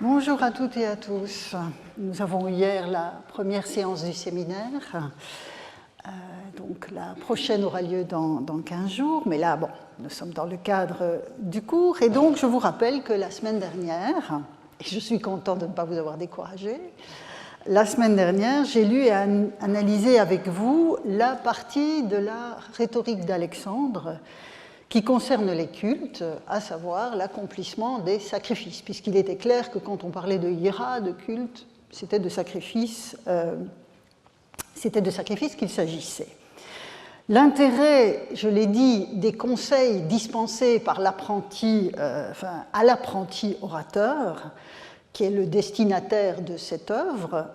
Bonjour à toutes et à tous. Nous avons eu hier la première séance du séminaire. Donc la prochaine aura lieu dans 15 jours, mais là, bon, nous sommes dans le cadre du cours. Et donc, je vous rappelle que la semaine dernière, et je suis contente de ne pas vous avoir découragé, la semaine dernière, j'ai lu et analysé avec vous la partie de la rhétorique d'Alexandre qui concerne les cultes, à savoir l'accomplissement des sacrifices, puisqu'il était clair que quand on parlait de hiéra, de culte, c'était de sacrifices qu'il s'agissait. L'intérêt, je l'ai dit, des conseils dispensés par l'apprenti, à l'apprenti orateur, qui est le destinataire de cette œuvre,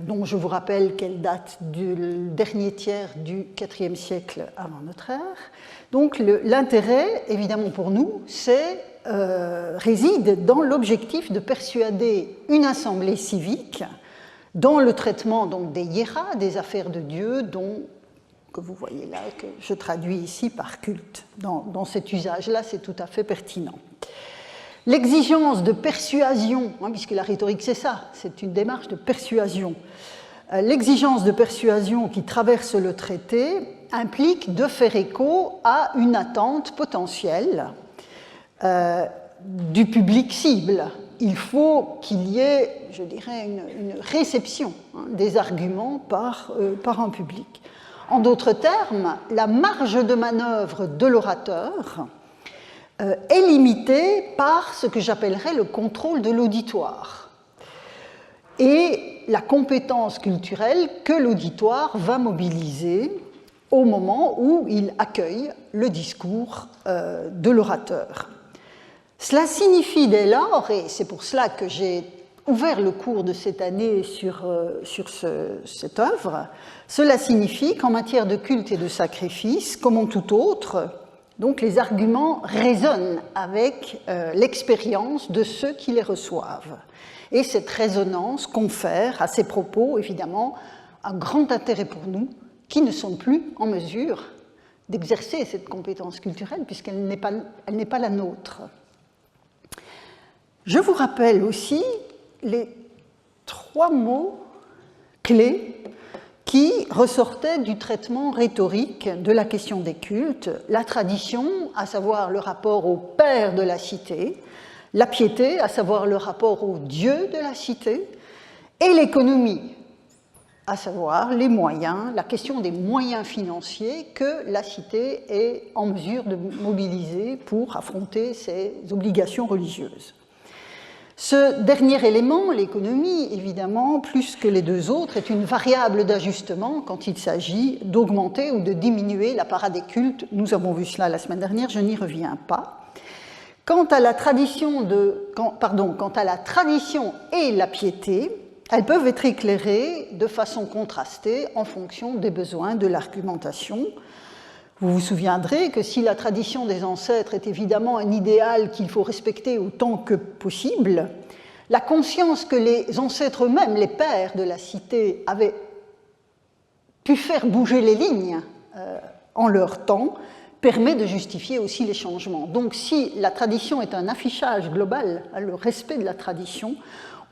dont je vous rappelle qu'elle date du dernier tiers du IVe siècle avant notre ère. Donc l'intérêt, évidemment pour nous, réside dans l'objectif de persuader une assemblée civique dans le traitement donc, des hiéras, des affaires de Dieu, que vous voyez là, que je traduis ici par culte. Dans cet usage-là, c'est tout à fait pertinent. L'exigence de persuasion, puisque la rhétorique c'est ça, c'est une démarche de persuasion. L'exigence de persuasion qui traverse le traité implique de faire écho à une attente potentielle du public cible. Il faut qu'il y ait, je dirais, une réception des arguments par un public. En d'autres termes, la marge de manœuvre de l'orateur est limitée par ce que j'appellerais le contrôle de l'auditoire et la compétence culturelle que l'auditoire va mobiliser au moment où il accueille le discours de l'orateur. Cela signifie dès lors, et c'est pour cela que j'ai ouvert le cours de cette année sur cette œuvre, cela signifie qu'en matière de culte et de sacrifice, comme en tout autre, donc les arguments résonnent avec l'expérience de ceux qui les reçoivent. Et cette résonance confère à ces propos, évidemment, un grand intérêt pour nous, qui ne sont plus en mesure d'exercer cette compétence culturelle, puisqu'elle n'est pas la nôtre. Je vous rappelle aussi les 3 mots clés qui ressortaient du traitement rhétorique de la question des cultes, la tradition, à savoir le rapport au père de la cité, la piété, à savoir le rapport au Dieu de la cité, et l'économie, à savoir les moyens, la question des moyens financiers que la cité est en mesure de mobiliser pour affronter ses obligations religieuses. Ce dernier élément, l'économie, évidemment, plus que les 2 autres, est une variable d'ajustement quand il s'agit d'augmenter ou de diminuer l'apparat des cultes. Nous avons vu cela la semaine dernière, je n'y reviens pas. Quant à la tradition et la piété, elles peuvent être éclairées de façon contrastée en fonction des besoins de l'argumentation. Vous vous souviendrez que si la tradition des ancêtres est évidemment un idéal qu'il faut respecter autant que possible, la conscience que les ancêtres eux-mêmes, les pères de la cité, avaient pu faire bouger les lignes en leur temps, permet de justifier aussi les changements. Donc si la tradition est un affichage global, le respect de la tradition,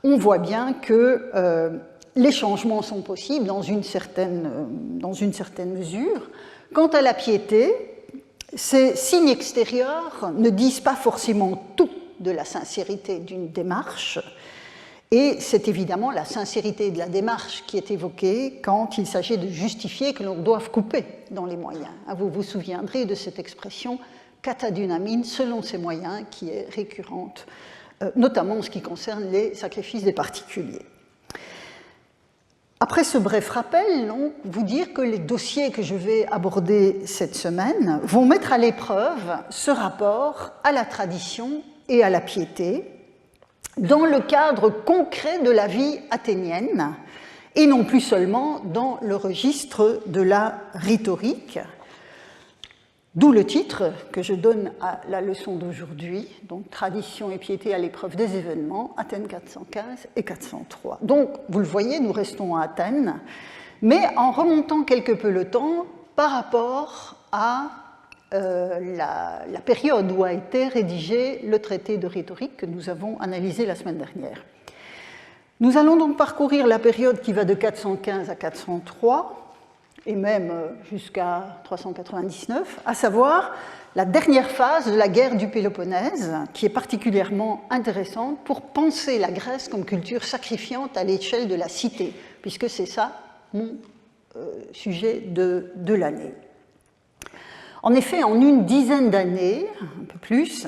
on voit bien que les changements sont possibles dans une certaine mesure. Quant à la piété, ces signes extérieurs ne disent pas forcément tout de la sincérité d'une démarche, et c'est évidemment la sincérité de la démarche qui est évoquée quand il s'agit de justifier que l'on doive couper dans les moyens. Vous vous souviendrez de cette expression « kata dynamine » selon ses moyens, qui est récurrente, notamment en ce qui concerne les sacrifices des particuliers. Après ce bref rappel, donc, vous dire que les dossiers que je vais aborder cette semaine vont mettre à l'épreuve ce rapport à la tradition et à la piété dans le cadre concret de la vie athénienne et non plus seulement dans le registre de la rhétorique. D'où le titre que je donne à la leçon d'aujourd'hui, donc Tradition et piété à l'épreuve des événements, Athènes 415 et 403. Donc, vous le voyez, nous restons à Athènes, mais en remontant quelque peu le temps par rapport à la période où a été rédigé le traité de rhétorique que nous avons analysé la semaine dernière. Nous allons donc parcourir la période qui va de 415 à 403, et même jusqu'à 399, à savoir la dernière phase de la guerre du Péloponnèse, qui est particulièrement intéressante pour penser la Grèce comme culture sacrifiante à l'échelle de la cité, puisque c'est ça mon sujet de l'année. En effet, en une dizaine d'années, un peu plus,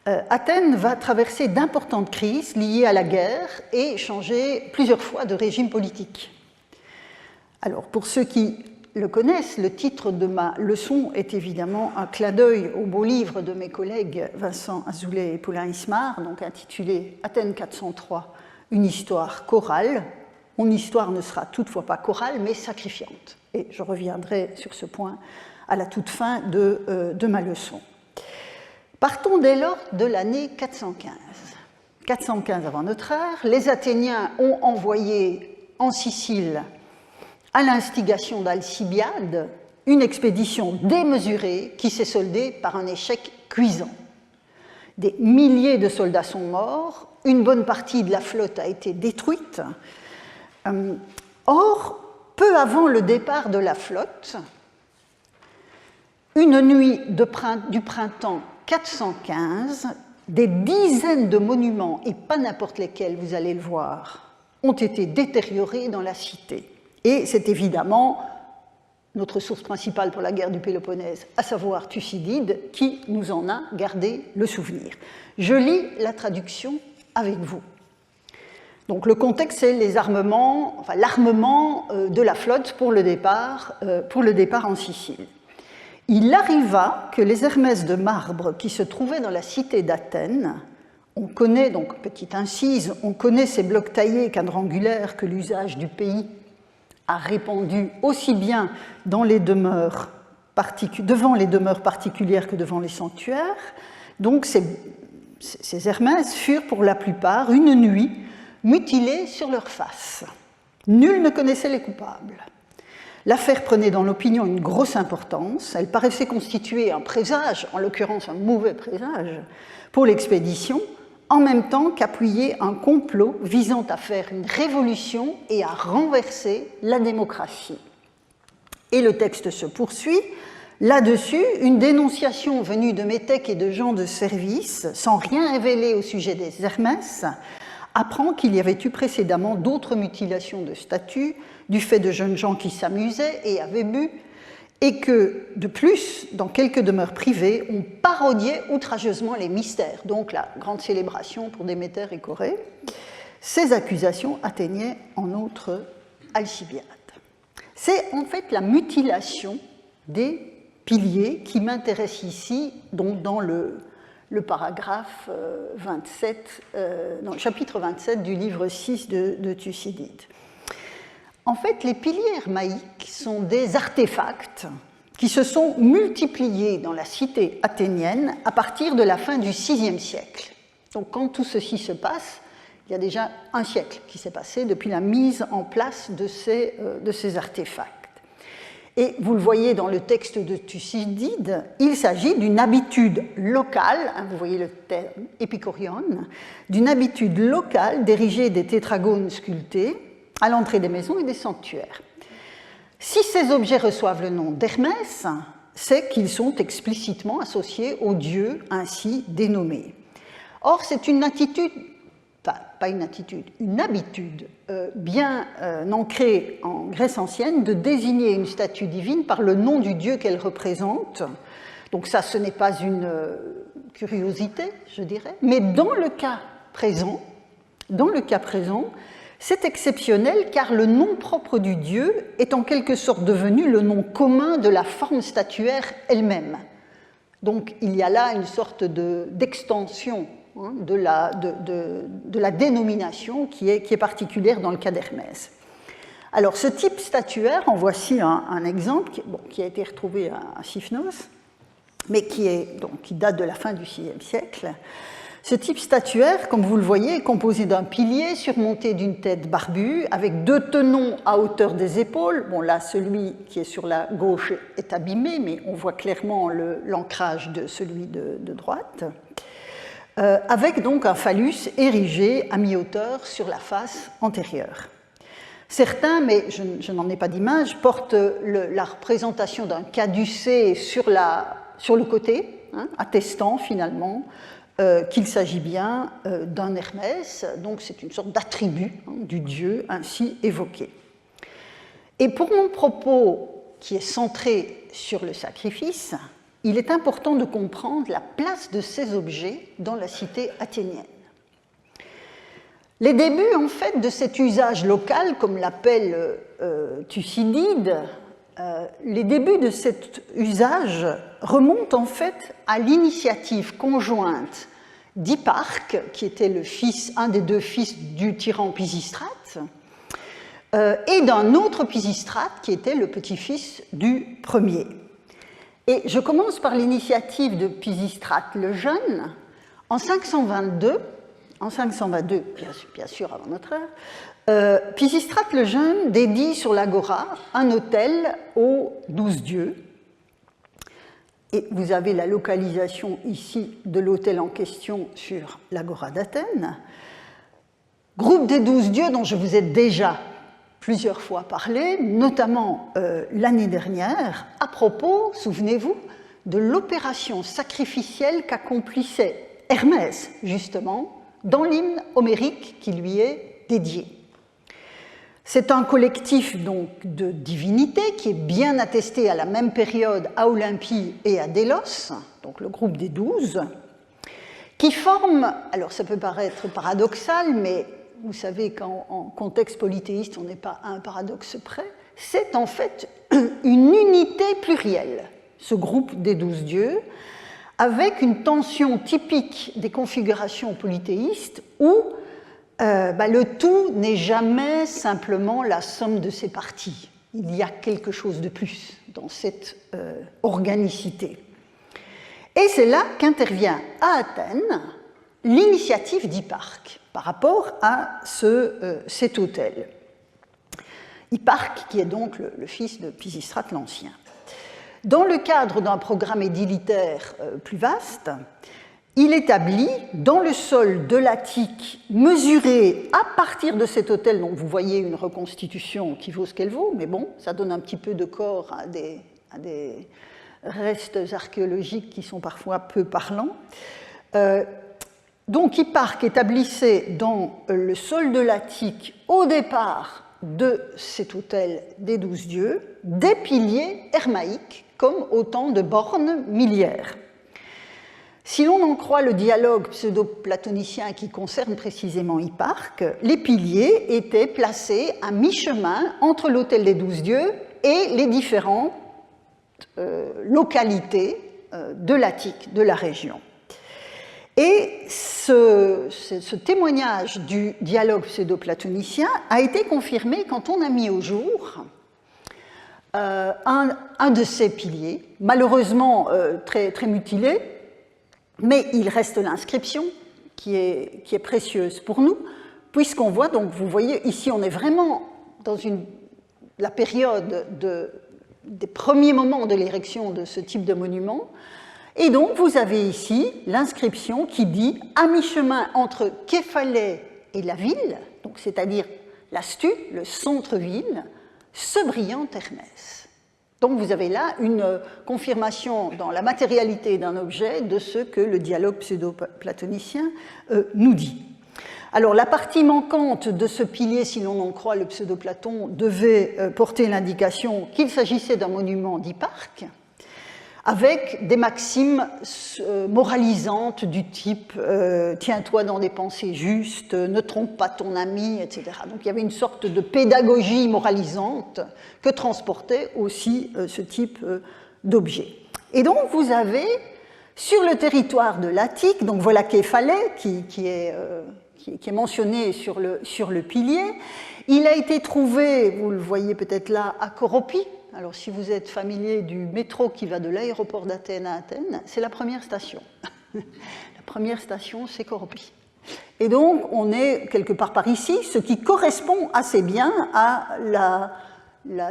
Athènes va traverser d'importantes crises liées à la guerre et changer plusieurs fois de régime politique. Alors, pour ceux qui le connaissent, le titre de ma leçon est évidemment un clin d'œil au beau livre de mes collègues Vincent Azoulay et Paulin Ismar, donc intitulé Athènes 403, une histoire chorale. Mon histoire ne sera toutefois pas chorale, mais sacrifiante. Et je reviendrai sur ce point à la toute fin de ma leçon. Partons dès lors de l'année 415. 415 avant notre ère, les Athéniens ont envoyé en Sicile, à l'instigation d'Alcibiade, une expédition démesurée qui s'est soldée par un échec cuisant. Des milliers de soldats sont morts, une bonne partie de la flotte a été détruite. Or, peu avant le départ de la flotte, une nuit du printemps 415, des dizaines de monuments, et pas n'importe lesquels, vous allez le voir, ont été détériorés dans la cité. Et c'est évidemment notre source principale pour la guerre du Péloponnèse, à savoir Thucydide, qui nous en a gardé le souvenir. Je lis la traduction avec vous. Donc le contexte, c'est l'armement de la flotte pour le départ en Sicile. Il arriva que les Hermès de marbre qui se trouvaient dans la cité d'Athènes, on connaît, donc petite incise, on connaît ces blocs taillés quadrangulaires que l'usage du pays a répandu aussi bien dans les demeures devant les demeures particulières que devant les sanctuaires. Donc ces Hermès furent pour la plupart une nuit mutilés sur leur face. Nul ne connaissait les coupables. L'affaire prenait dans l'opinion une grosse importance, elle paraissait constituer un présage, en l'occurrence un mauvais présage, pour l'expédition, en même temps qu'appuyer un complot visant à faire une révolution et à renverser la démocratie. Et le texte se poursuit. Là-dessus, une dénonciation venue de métèques et de gens de service, sans rien révéler au sujet des Hermès, apprend qu'il y avait eu précédemment d'autres mutilations de statues du fait de jeunes gens qui s'amusaient et avaient bu, et que, de plus, dans quelques demeures privées, on parodiait outrageusement les mystères, donc la grande célébration pour Déméter et Corée. Ces accusations atteignaient en outre Alcibiade. C'est en fait la mutilation des piliers qui m'intéresse ici, donc dans le paragraphe 27, dans le chapitre 27 du livre 6 de Thucydide. En fait, les piliers hermaïques sont des artefacts qui se sont multipliés dans la cité athénienne à partir de la fin du VIe siècle. Donc, quand tout ceci se passe, il y a déjà un siècle qui s'est passé depuis la mise en place de ces artefacts. Et vous le voyez dans le texte de Thucydide, il s'agit d'une habitude locale, vous voyez le terme épicorion, d'une habitude locale d'ériger des tétragones sculptés à l'entrée des maisons et des sanctuaires. Si ces objets reçoivent le nom d'Hermès, c'est qu'ils sont explicitement associés aux dieux ainsi dénommés. Or, c'est une habitude bien ancrée en Grèce ancienne de désigner une statue divine par le nom du dieu qu'elle représente. Donc ça, ce n'est pas une curiosité, je dirais, mais dans le cas présent, c'est exceptionnel car le nom propre du dieu est en quelque sorte devenu le nom commun de la forme statuaire elle-même. Donc il y a là une sorte d'extension de la dénomination qui est particulière dans le cas d'Hermès. Alors ce type statuaire, en voici un exemple qui a été retrouvé à Sifnos, mais qui date de la fin du VIe siècle. Ce type statuaire, comme vous le voyez, est composé d'un pilier surmonté d'une tête barbue avec 2 tenons à hauteur des épaules. Bon, là, celui qui est sur la gauche est abîmé, mais on voit clairement l'ancrage de celui de droite. Avec donc un phallus érigé à mi-hauteur sur la face antérieure. Certains, mais je n'en ai pas d'image, portent la représentation d'un caducée sur le côté, hein, attestant finalement qu'il s'agit bien d'un Hermès, donc c'est une sorte d'attribut du dieu ainsi évoqué. Et pour mon propos qui est centré sur le sacrifice, il est important de comprendre la place de ces objets dans la cité athénienne. Les débuts, en fait, de cet usage local, comme l'appelle Thucydide, les débuts de cet usage remontent en fait à l'initiative conjointe d'Hipparque, qui était un des 2 fils du tyran Pisistrate, et d'un autre Pisistrate, qui était le petit-fils du premier. Et je commence par l'initiative de Pisistrate le Jeune. En 522, bien sûr avant notre ère, Pisistrate le Jeune dédie sur l'agora un autel aux 12 dieux. Et vous avez la localisation ici de l'autel en question sur l'agora d'Athènes. Groupe des 12 dieux dont je vous ai déjà plusieurs fois parlé, notamment l'année dernière, à propos, souvenez-vous, de l'opération sacrificielle qu'accomplissait Hermès, justement, dans l'hymne homérique qui lui est dédié. C'est un collectif donc de divinités qui est bien attesté à la même période à Olympie et à Délos, donc le groupe des 12, qui forme, alors ça peut paraître paradoxal, mais vous savez qu'en contexte polythéiste, on n'est pas à un paradoxe près, c'est en fait une unité plurielle, ce groupe des 12 dieux, avec une tension typique des configurations polythéistes où le tout n'est jamais simplement la somme de ses parties. Il y a quelque chose de plus dans cette organicité. Et c'est là qu'intervient à Athènes l'initiative d'Hipparque par rapport à cet autel. Hipparque, qui est donc le fils de Pisistrate l'Ancien. Dans le cadre d'un programme édilitaire plus vaste, il établit dans le sol de l'Attique, mesuré à partir de cet autel, dont vous voyez une reconstitution qui vaut ce qu'elle vaut, mais bon, ça donne un petit peu de corps à des restes archéologiques qui sont parfois peu parlants. Donc Hipparque établissait dans le sol de l'Attique, au départ de cet autel des 12 dieux, des piliers hermaïques, comme autant de bornes miliaires. Si l'on en croit le dialogue pseudo-platonicien qui concerne précisément Hipparque, les piliers étaient placés à mi-chemin entre l'autel des 12 dieux et les différentes localités de l'Attique, de la région. Et ce témoignage du dialogue pseudo-platonicien a été confirmé quand on a mis au jour un de ces piliers, malheureusement très mutilé, mais il reste l'inscription qui est précieuse pour nous, puisqu'on voit, donc vous voyez ici, on est vraiment dans la période des premiers moments de l'érection de ce type de monument. Et donc, vous avez ici l'inscription qui dit « à mi-chemin entre Képhalais et la ville », donc c'est-à-dire l'Astu, le centre-ville, ce brillant Hermès. Donc, vous avez là une confirmation dans la matérialité d'un objet de ce que le dialogue pseudo-platonicien nous dit. Alors, la partie manquante de ce pilier, si l'on en croit le pseudo-Platon, devait porter l'indication qu'il s'agissait d'un monument d'Hipparque, avec des maximes moralisantes du type « tiens-toi dans des pensées justes, ne trompe pas ton ami », etc. Donc il y avait une sorte de pédagogie moralisante que transportait aussi ce type d'objet. Et donc vous avez, sur le territoire de l'Attique, donc voilà Képhalais qui est mentionné sur le pilier, il a été trouvé, vous le voyez peut-être là, à Koropie. Alors, si vous êtes familier du métro qui va de l'aéroport d'Athènes à Athènes, c'est la première station. La première station, c'est Coropie. Et donc, on est quelque part par ici, ce qui correspond assez bien à la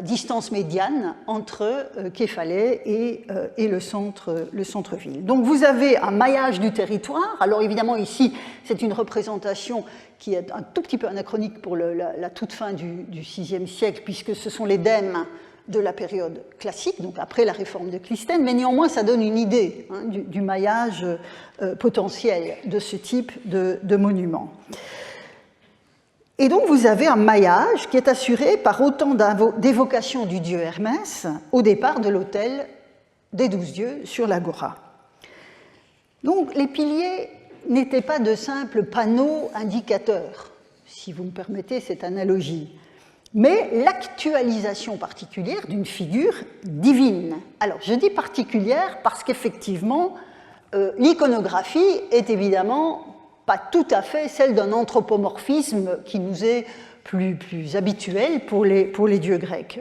distance médiane entre Képhalais et le centre-ville. Donc, vous avez un maillage du territoire. Alors, évidemment, ici, c'est une représentation qui est un tout petit peu anachronique pour la toute fin du VIe siècle, puisque ce sont les dèmes de la période classique, donc après la réforme de Clisthène, mais néanmoins ça donne une idée du maillage potentiel de ce type de monument. Et donc vous avez un maillage qui est assuré par autant d'évocations du dieu Hermès au départ de l'autel des 12 dieux sur l'agora. Donc les piliers n'étaient pas de simples panneaux indicateurs, si vous me permettez cette analogie, mais l'actualisation particulière d'une figure divine. Alors, je dis particulière parce qu'effectivement, l'iconographie est évidemment pas tout à fait celle d'un anthropomorphisme qui nous est plus habituel pour les dieux grecs.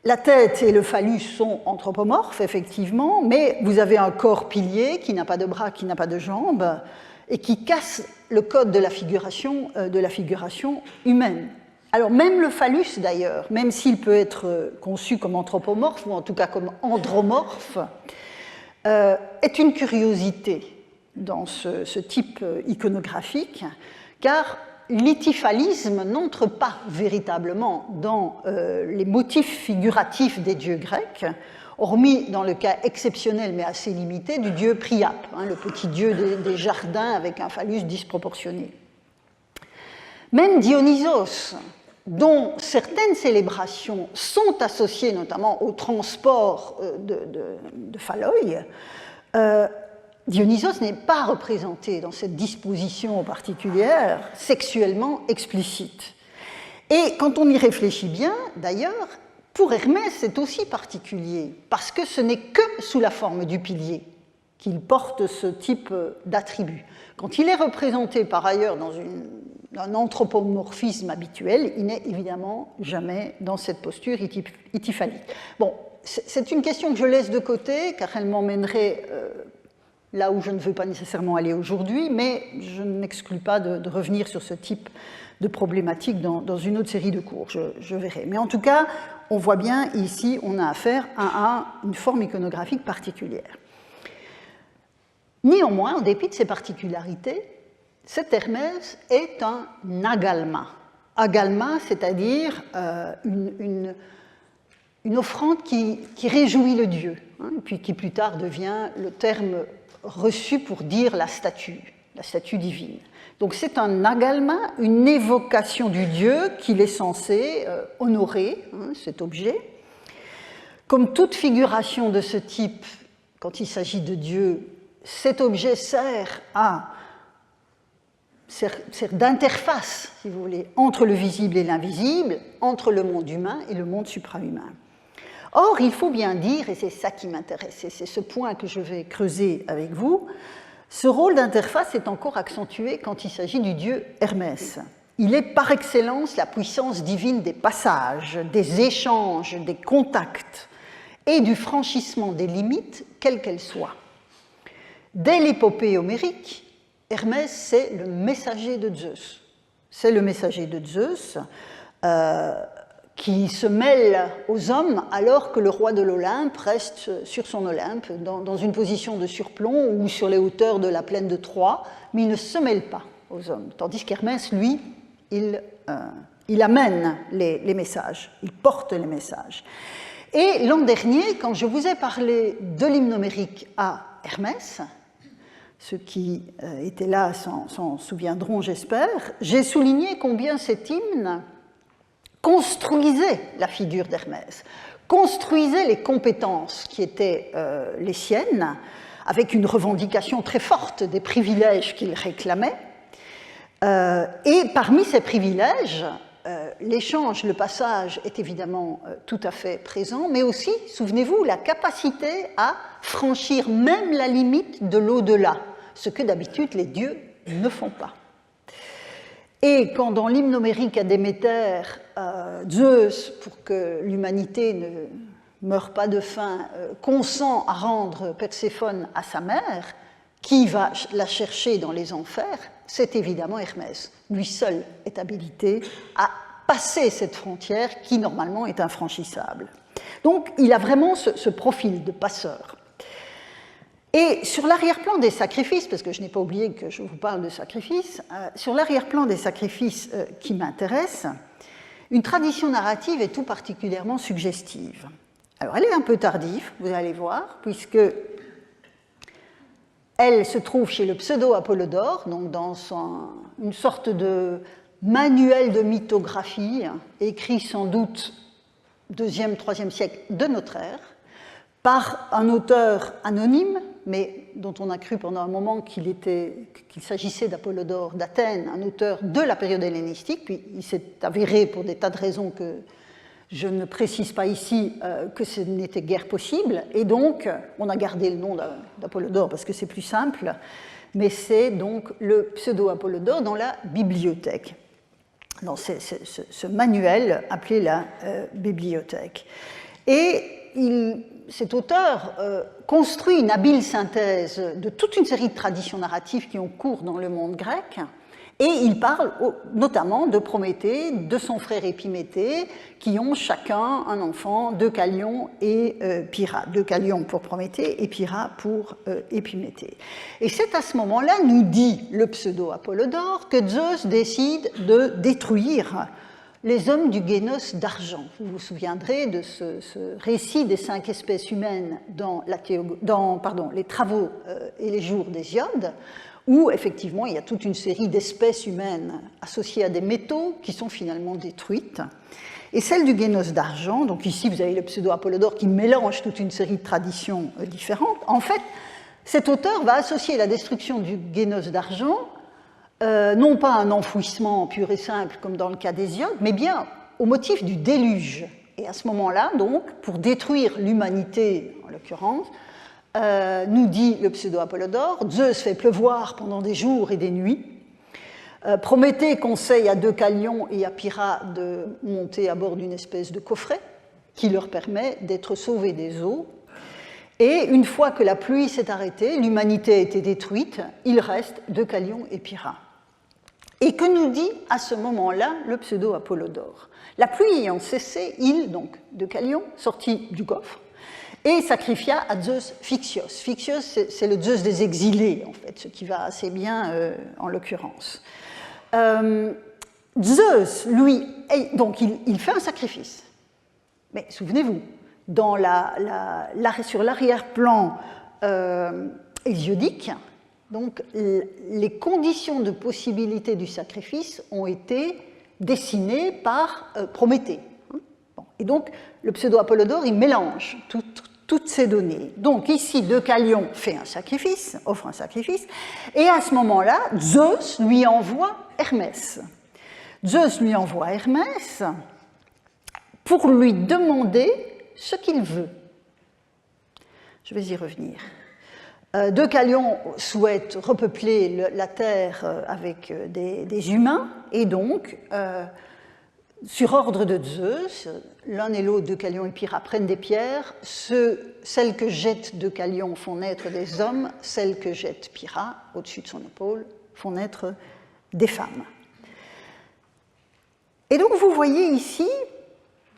La tête et le phallus sont anthropomorphes, effectivement, mais vous avez un corps pilier qui n'a pas de bras, qui n'a pas de jambes, et qui casse le code de la figuration humaine. Alors même le phallus d'ailleurs, même s'il peut être conçu comme anthropomorphe, ou en tout cas comme andromorphe, est une curiosité dans ce type iconographique, car l'ityphalisme n'entre pas véritablement dans les motifs figuratifs des dieux grecs, hormis dans le cas exceptionnel mais assez limité du dieu Priape, le petit dieu des jardins avec un phallus disproportionné. Même Dionysos, dont certaines célébrations sont associées notamment au transport de phalloi, Dionysos n'est pas représenté dans cette disposition particulière sexuellement explicite. Et quand on y réfléchit bien, d'ailleurs, pour Hermès, c'est aussi particulier, parce que ce n'est que sous la forme du pilier qu'il porte ce type d'attribut. Quand il est représenté par ailleurs dans un anthropomorphisme habituel, il n'est évidemment jamais dans cette posture ityphalique. Bon, c'est une question que je laisse de côté, car elle m'emmènerait là où je ne veux pas nécessairement aller aujourd'hui, mais je n'exclus pas de revenir sur ce type de problématique dans une autre série de cours, je verrai. Mais en tout cas, on voit bien ici, on a affaire à une forme iconographique particulière. Néanmoins, en dépit de ces particularités, cet Hermès est un agalma. Agalma, c'est-à-dire une offrande qui réjouit le dieu, puis qui plus tard devient le terme reçu pour dire la statue divine. Donc c'est un agalma, une évocation du dieu qu'il est censé honorer, cet objet. Comme toute figuration de ce type, quand il s'agit de Dieu, cet objet sert d'interface, si vous voulez, entre le visible et l'invisible, entre le monde humain et le monde suprahumain. Or, il faut bien dire, et c'est ça qui m'intéresse, et c'est ce point que je vais creuser avec vous, ce rôle d'interface est encore accentué quand il s'agit du dieu Hermès. Il est par excellence la puissance divine des passages, des échanges, des contacts et du franchissement des limites, quelles qu'elles soient. Dès l'épopée homérique, Hermès, c'est le messager de Zeus. C'est le messager de Zeus qui se mêle aux hommes alors que le roi de l'Olympe reste sur son Olympe, dans une position de surplomb ou sur les hauteurs de la plaine de Troie, mais il ne se mêle pas aux hommes. Tandis qu'Hermès, lui, il amène les messages, il porte les messages. Et l'an dernier, quand je vous ai parlé de l'hymne homérique à Hermès, ceux qui étaient là s'en souviendront, j'espère, j'ai souligné combien cet hymne construisait la figure d'Hermès, construisait les compétences qui étaient les siennes, avec une revendication très forte des privilèges qu'il réclamait. Et parmi ces privilèges, l'échange, le passage est évidemment tout à fait présent, mais aussi, souvenez-vous, la capacité à franchir même la limite de l'au-delà, ce que d'habitude les dieux ne font pas. Et quand dans l'hymne homérique à Déméter, Zeus, pour que l'humanité ne meure pas de faim, consent à rendre Perséphone à sa mère, qui va la chercher dans les enfers, c'est évidemment Hermès. Lui seul est habilité à passer cette frontière qui, normalement, est infranchissable. Donc, il a vraiment ce profil de passeur. Et sur l'arrière-plan des sacrifices, parce que je n'ai pas oublié que je vous parle de sacrifices, sur l'arrière-plan des sacrifices qui m'intéressent, une tradition narrative est tout particulièrement suggestive. Alors, elle est un peu tardive, vous allez voir, puisque elle se trouve chez le pseudo-Apollodore, donc dans une sorte de manuel de mythographie, écrit sans doute 2e, 3e siècle de notre ère, par un auteur anonyme, mais dont on a cru pendant un moment qu'il s'agissait d'Apollodore d'Athènes, un auteur de la période hellénistique, puis il s'est avéré, pour des tas de raisons que je ne précise pas ici, que ce n'était guère possible, et donc on a gardé le nom d'Apollodore parce que c'est plus simple, mais c'est donc le pseudo-Apollodore dans la bibliothèque, dans ce manuel appelé la bibliothèque. Et cet auteur construit une habile synthèse de toute une série de traditions narratives qui ont cours dans le monde grec, et il parle notamment de Prométhée, de son frère Épiméthée, qui ont chacun un enfant, Deucalion et Pyrrha. Deucalion pour Prométhée et Pyrrha pour Épiméthée. Et c'est à ce moment-là, nous dit le pseudo-Apollodore, que Zeus décide de détruire les hommes du Génos d'argent. Vous vous souviendrez de ce récit des 5 espèces humaines dans les travaux et les jours d'Hésiode, où effectivement il y a toute une série d'espèces humaines associées à des métaux qui sont finalement détruites. Et celle du Génos d'argent, donc ici vous avez le pseudo-Apollodore qui mélange toute une série de traditions différentes. En fait, cet auteur va associer la destruction du Génos d'argent non pas à un enfouissement pur et simple comme dans le cas d'Hésiode, mais bien au motif du déluge. Et à ce moment-là, donc, pour détruire l'humanité, en l'occurrence, nous dit le pseudo-Apollodore, Zeus fait pleuvoir pendant des jours et des nuits. Prométhée conseille à Deucalion et à Pyrrha de monter à bord d'une espèce de coffret qui leur permet d'être sauvés des eaux. Et une fois que la pluie s'est arrêtée, l'humanité a été détruite, il reste Deucalion et Pyrrha. Et que nous dit à ce moment-là le pseudo-Apollodore? La pluie ayant cessé, il, donc Deucalion, sortit du coffre et sacrifia à Zeus Phyxios. Phyxios, c'est le Zeus des exilés, en fait, ce qui va assez bien en l'occurrence. Zeus, lui, donc il fait un sacrifice. Mais souvenez-vous, sur l'arrière-plan hésiodique, donc, les conditions de possibilité du sacrifice ont été dessinées par Prométhée. Bon, et donc, le pseudo-Apollodore, il mélange toutes ces données. Donc, ici, Deucalion fait un sacrifice, offre un sacrifice, et à ce moment-là, Zeus lui envoie Hermès. Zeus lui envoie Hermès pour lui demander ce qu'il veut. Je vais y revenir. Deucalion souhaite repeupler la Terre avec des humains, et donc, sur ordre de Zeus, l'un et l'autre, Deucalion et Pyrrha, prennent des pierres. Celles que jette Deucalion font naître des hommes, celles que jette Pyrrha, au-dessus de son épaule, font naître des femmes. Et donc, vous voyez ici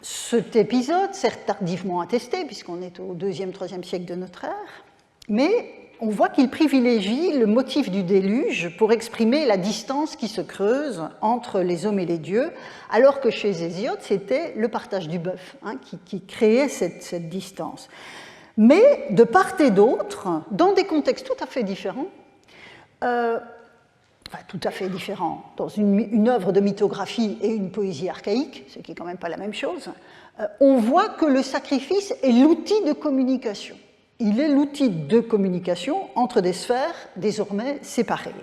cet épisode, certes tardivement attesté, puisqu'on est au 2e, 3e siècle de notre ère, mais on voit qu'il privilégie le motif du déluge pour exprimer la distance qui se creuse entre les hommes et les dieux, alors que chez Hésiode, c'était le partage du bœuf qui créait cette distance. Mais de part et d'autre, dans des contextes tout à fait différents, tout à fait différents, dans une œuvre de mythographie et une poésie archaïque, ce qui n'est quand même pas la même chose, on voit que le sacrifice est l'outil de communication. Il est l'outil de communication entre des sphères désormais séparées.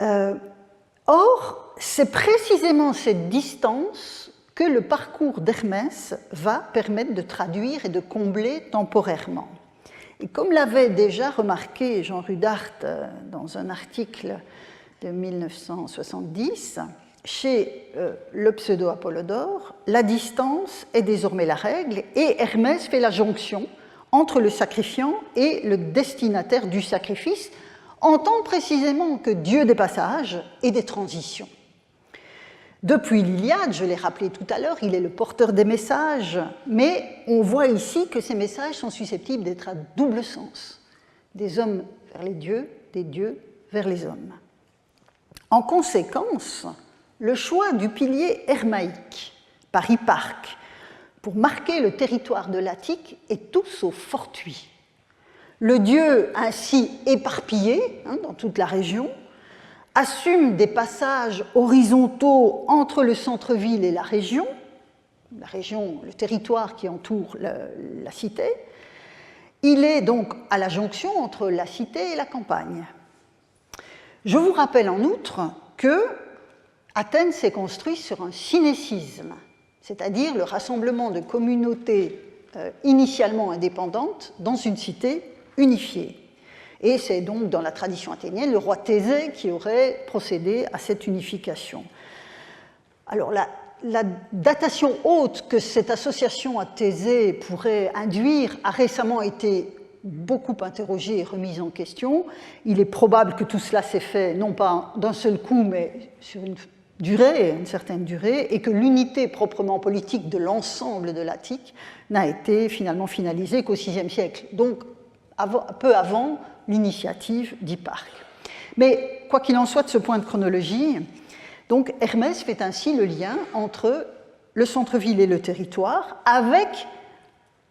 Or, c'est précisément cette distance que le parcours d'Hermès va permettre de traduire et de combler temporairement. Et comme l'avait déjà remarqué Jean Rudart dans un article de 1970, chez le pseudo-Apollodore, la distance est désormais la règle et Hermès fait la jonction entre le sacrifiant et le destinataire du sacrifice, en tant précisément que Dieu des passages et des transitions. Depuis l'Iliade, je l'ai rappelé tout à l'heure, il est le porteur des messages, mais on voit ici que ces messages sont susceptibles d'être à double sens, des hommes vers les dieux, des dieux vers les hommes. En conséquence, le choix du pilier hermaïque par Hipparque pour marquer le territoire de l'Attique est tout sauf fortuit. Le dieu ainsi éparpillé dans toute la région assume des passages horizontaux entre le centre-ville et la région, le territoire qui entoure la cité. Il est donc à la jonction entre la cité et la campagne. Je vous rappelle en outre que Athènes s'est construite sur un synécisme, c'est-à-dire le rassemblement de communautés initialement indépendantes dans une cité unifiée. Et c'est donc dans la tradition athénienne le roi Thésée qui aurait procédé à cette unification. Alors la datation haute que cette association à Thésée pourrait induire a récemment été beaucoup interrogée et remise en question. Il est probable que tout cela s'est fait non pas d'un seul coup, mais sur une certaine durée, et que l'unité proprement politique de l'ensemble de l'Attique n'a été finalement finalisée qu'au VIe siècle, donc peu avant l'initiative d'Hipparque. Mais quoi qu'il en soit de ce point de chronologie, donc Hermès fait ainsi le lien entre le centre-ville et le territoire, avec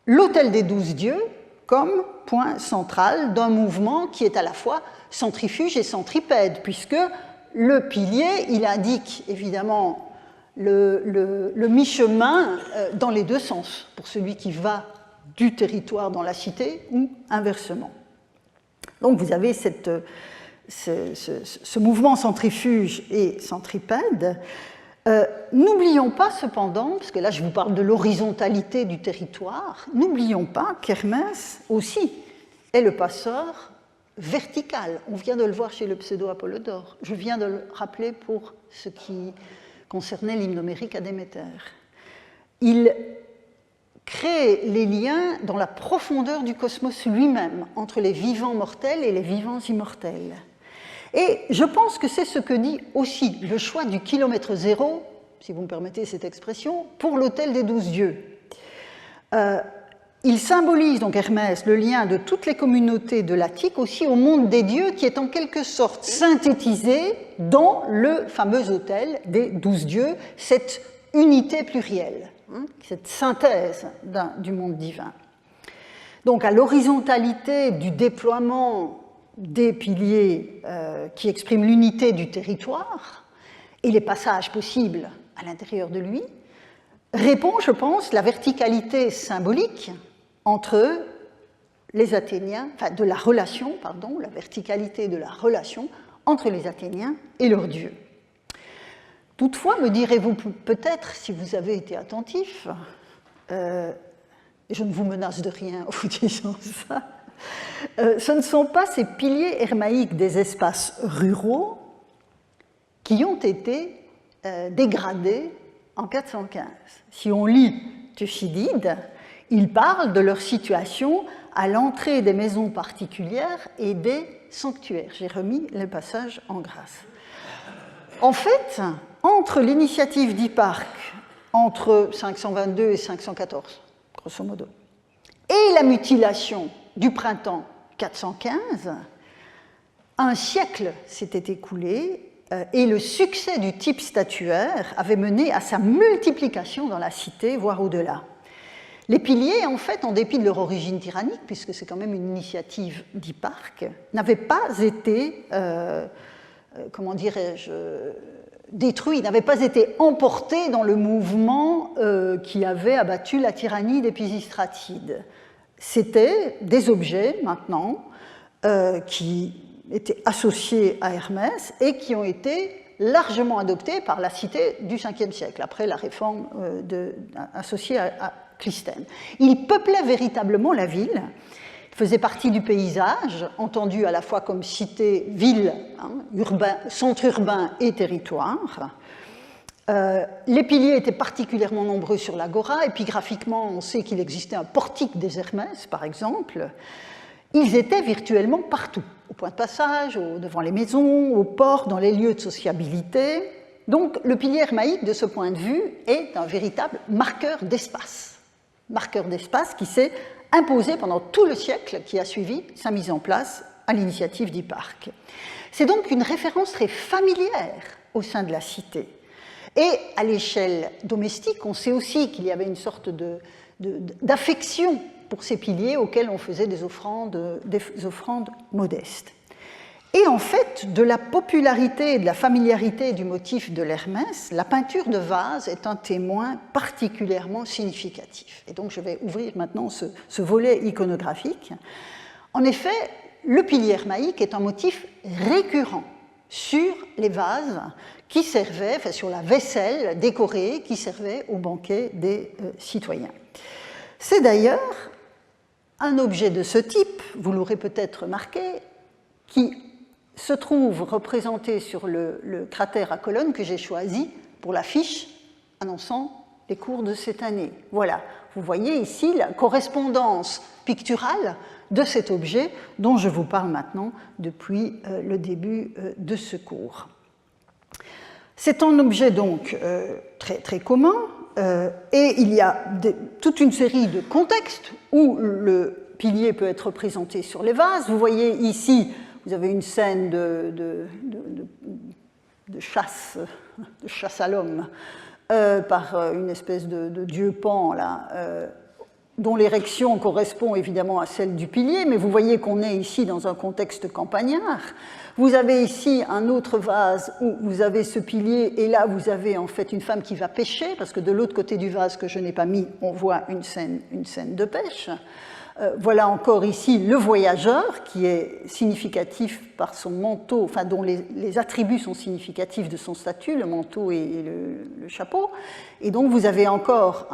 l'autel des 12 dieux comme point central d'un mouvement qui est à la fois centrifuge et centripède, puisque le pilier, il indique évidemment le mi-chemin dans les deux sens, pour celui qui va du territoire dans la cité ou inversement. Donc vous avez ce mouvement centrifuge et centripède. N'oublions pas cependant, parce que là je vous parle de l'horizontalité du territoire, n'oublions pas qu'Hermès aussi est le passeur vertical. On vient de le voir chez le pseudo-Apollodore. Je viens de le rappeler pour ce qui concernait l'hymne homérique à Déméter. Il crée les liens dans la profondeur du cosmos lui-même, entre les vivants mortels et les vivants immortels. Et je pense que c'est ce que dit aussi le choix du kilomètre zéro, si vous me permettez cette expression, pour l'autel des 12 dieux. Il symbolise donc Hermès le lien de toutes les communautés de l'Attique aussi au monde des dieux qui est en quelque sorte synthétisé dans le fameux autel des 12 dieux, cette unité plurielle, cette synthèse du monde divin. Donc à l'horizontalité du déploiement des piliers qui expriment l'unité du territoire et les passages possibles à l'intérieur de lui, répond, je pense, la verticalité symbolique entre les Athéniens, enfin de la relation, pardon, la verticalité de la relation entre les Athéniens et leurs dieux. Toutefois, me direz-vous peut-être, si vous avez été attentif, et je ne vous menace de rien en vous disant ça, ce ne sont pas ces piliers hermaïques des espaces ruraux qui ont été dégradés en 415. Si on lit Thucydide, il parle de leur situation à l'entrée des maisons particulières et des sanctuaires. J'ai remis le passage en grâce. En fait, entre l'initiative d'Hipparque, entre 522 et 514, grosso modo, et la mutilation du printemps 415, un siècle s'était écoulé et le succès du type statuaire avait mené à sa multiplication dans la cité, voire au-delà. Les piliers, en fait, en dépit de leur origine tyrannique, puisque c'est quand même une initiative d'Hipparque, n'avaient pas été, comment dirais-je, détruits, n'avaient pas été emportés dans le mouvement qui avait abattu la tyrannie des Pisistratides. C'étaient des objets, maintenant, qui étaient associés à Hermès et qui ont été largement adoptés par la cité du Ve siècle, après la réforme associée à Clisthène. Ils peuplaient véritablement la ville, ils faisaient partie du paysage, entendu à la fois comme cité, ville, centre urbain et territoire. Les piliers étaient particulièrement nombreux sur l'agora. Épigraphiquement, on sait qu'il existait un portique des Hermès, par exemple. Ils étaient virtuellement partout, au point de passage, devant les maisons, aux ports, dans les lieux de sociabilité. Donc le pilier hermaïque, de ce point de vue, est un véritable marqueur d'espace qui s'est imposé pendant tout le siècle qui a suivi sa mise en place à l'initiative d'Hipparque. C'est donc une référence très familière au sein de la cité. Et à l'échelle domestique, on sait aussi qu'il y avait une sorte d'affection pour ces piliers auxquels on faisait des offrandes modestes. Et en fait, de la popularité et de la familiarité du motif de l'Hermès, la peinture de vase est un témoin particulièrement significatif. Et donc je vais ouvrir maintenant ce volet iconographique. En effet, le pilier hermaïque est un motif récurrent sur les vases qui servaient, enfin sur la vaisselle décorée qui servait au banquet des citoyens. C'est d'ailleurs un objet de ce type, vous l'aurez peut-être remarqué, qui se trouve représenté sur le cratère à colonnes que j'ai choisi pour l'affiche annonçant les cours de cette année. Voilà, vous voyez ici la correspondance picturale de cet objet dont je vous parle maintenant depuis le début de ce cours. C'est un objet donc très, très commun et il y a toute une série de contextes où le pilier peut être représenté sur les vases. Vous voyez ici, vous avez une scène de chasse à l'homme par une espèce de dieu Pan là, dont l'érection correspond évidemment à celle du pilier, mais vous voyez qu'on est ici dans un contexte campagnard. Vous avez ici un autre vase où vous avez ce pilier, et là vous avez en fait une femme qui va pêcher, parce que de l'autre côté du vase que je n'ai pas mis, on voit une scène de pêche. Voilà encore ici le voyageur, qui est significatif par son manteau, enfin dont les attributs sont significatifs de son statut, le manteau et le chapeau. Et donc vous avez encore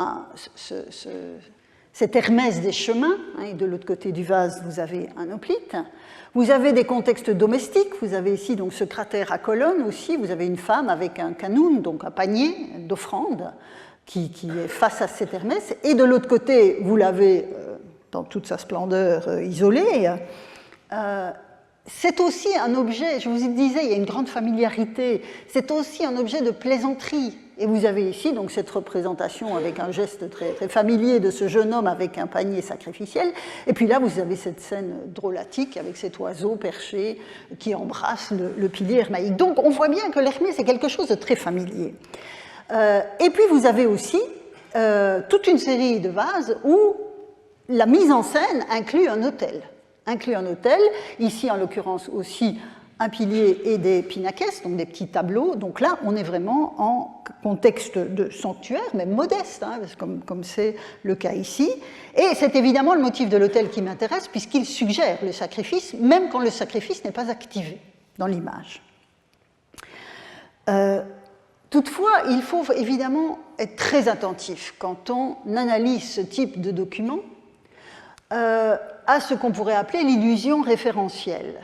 cet Hermès des chemins, hein, et de l'autre côté du vase, vous avez un hoplite. Vous avez des contextes domestiques, vous avez ici donc ce cratère à colonnes aussi, vous avez une femme avec un canoun, donc un panier d'offrandes, qui est face à cet Hermès, et de l'autre côté, vous l'avez dans toute sa splendeur isolée. C'est aussi un objet, je vous disais, il y a une grande familiarité, c'est aussi un objet de plaisanterie. Et vous avez ici donc cette représentation avec un geste très, très familier de ce jeune homme avec un panier sacrificiel. Et puis là, vous avez cette scène drôlatique avec cet oiseau perché qui embrasse le pilier hermaïque. Donc on voit bien que l'Hermès c'est quelque chose de très familier. Et puis vous avez aussi toute une série de vases où la mise en scène inclut un autel. Ici en l'occurrence aussi un pilier et des pinaques, donc des petits tableaux. Donc là, on est vraiment en contexte de sanctuaire, mais modeste, hein, comme c'est le cas ici. Et c'est évidemment le motif de l'autel qui m'intéresse, puisqu'il suggère le sacrifice, même quand le sacrifice n'est pas activé dans l'image. Toutefois, il faut évidemment être très attentif quand on analyse ce type de document à ce qu'on pourrait appeler l'illusion référentielle.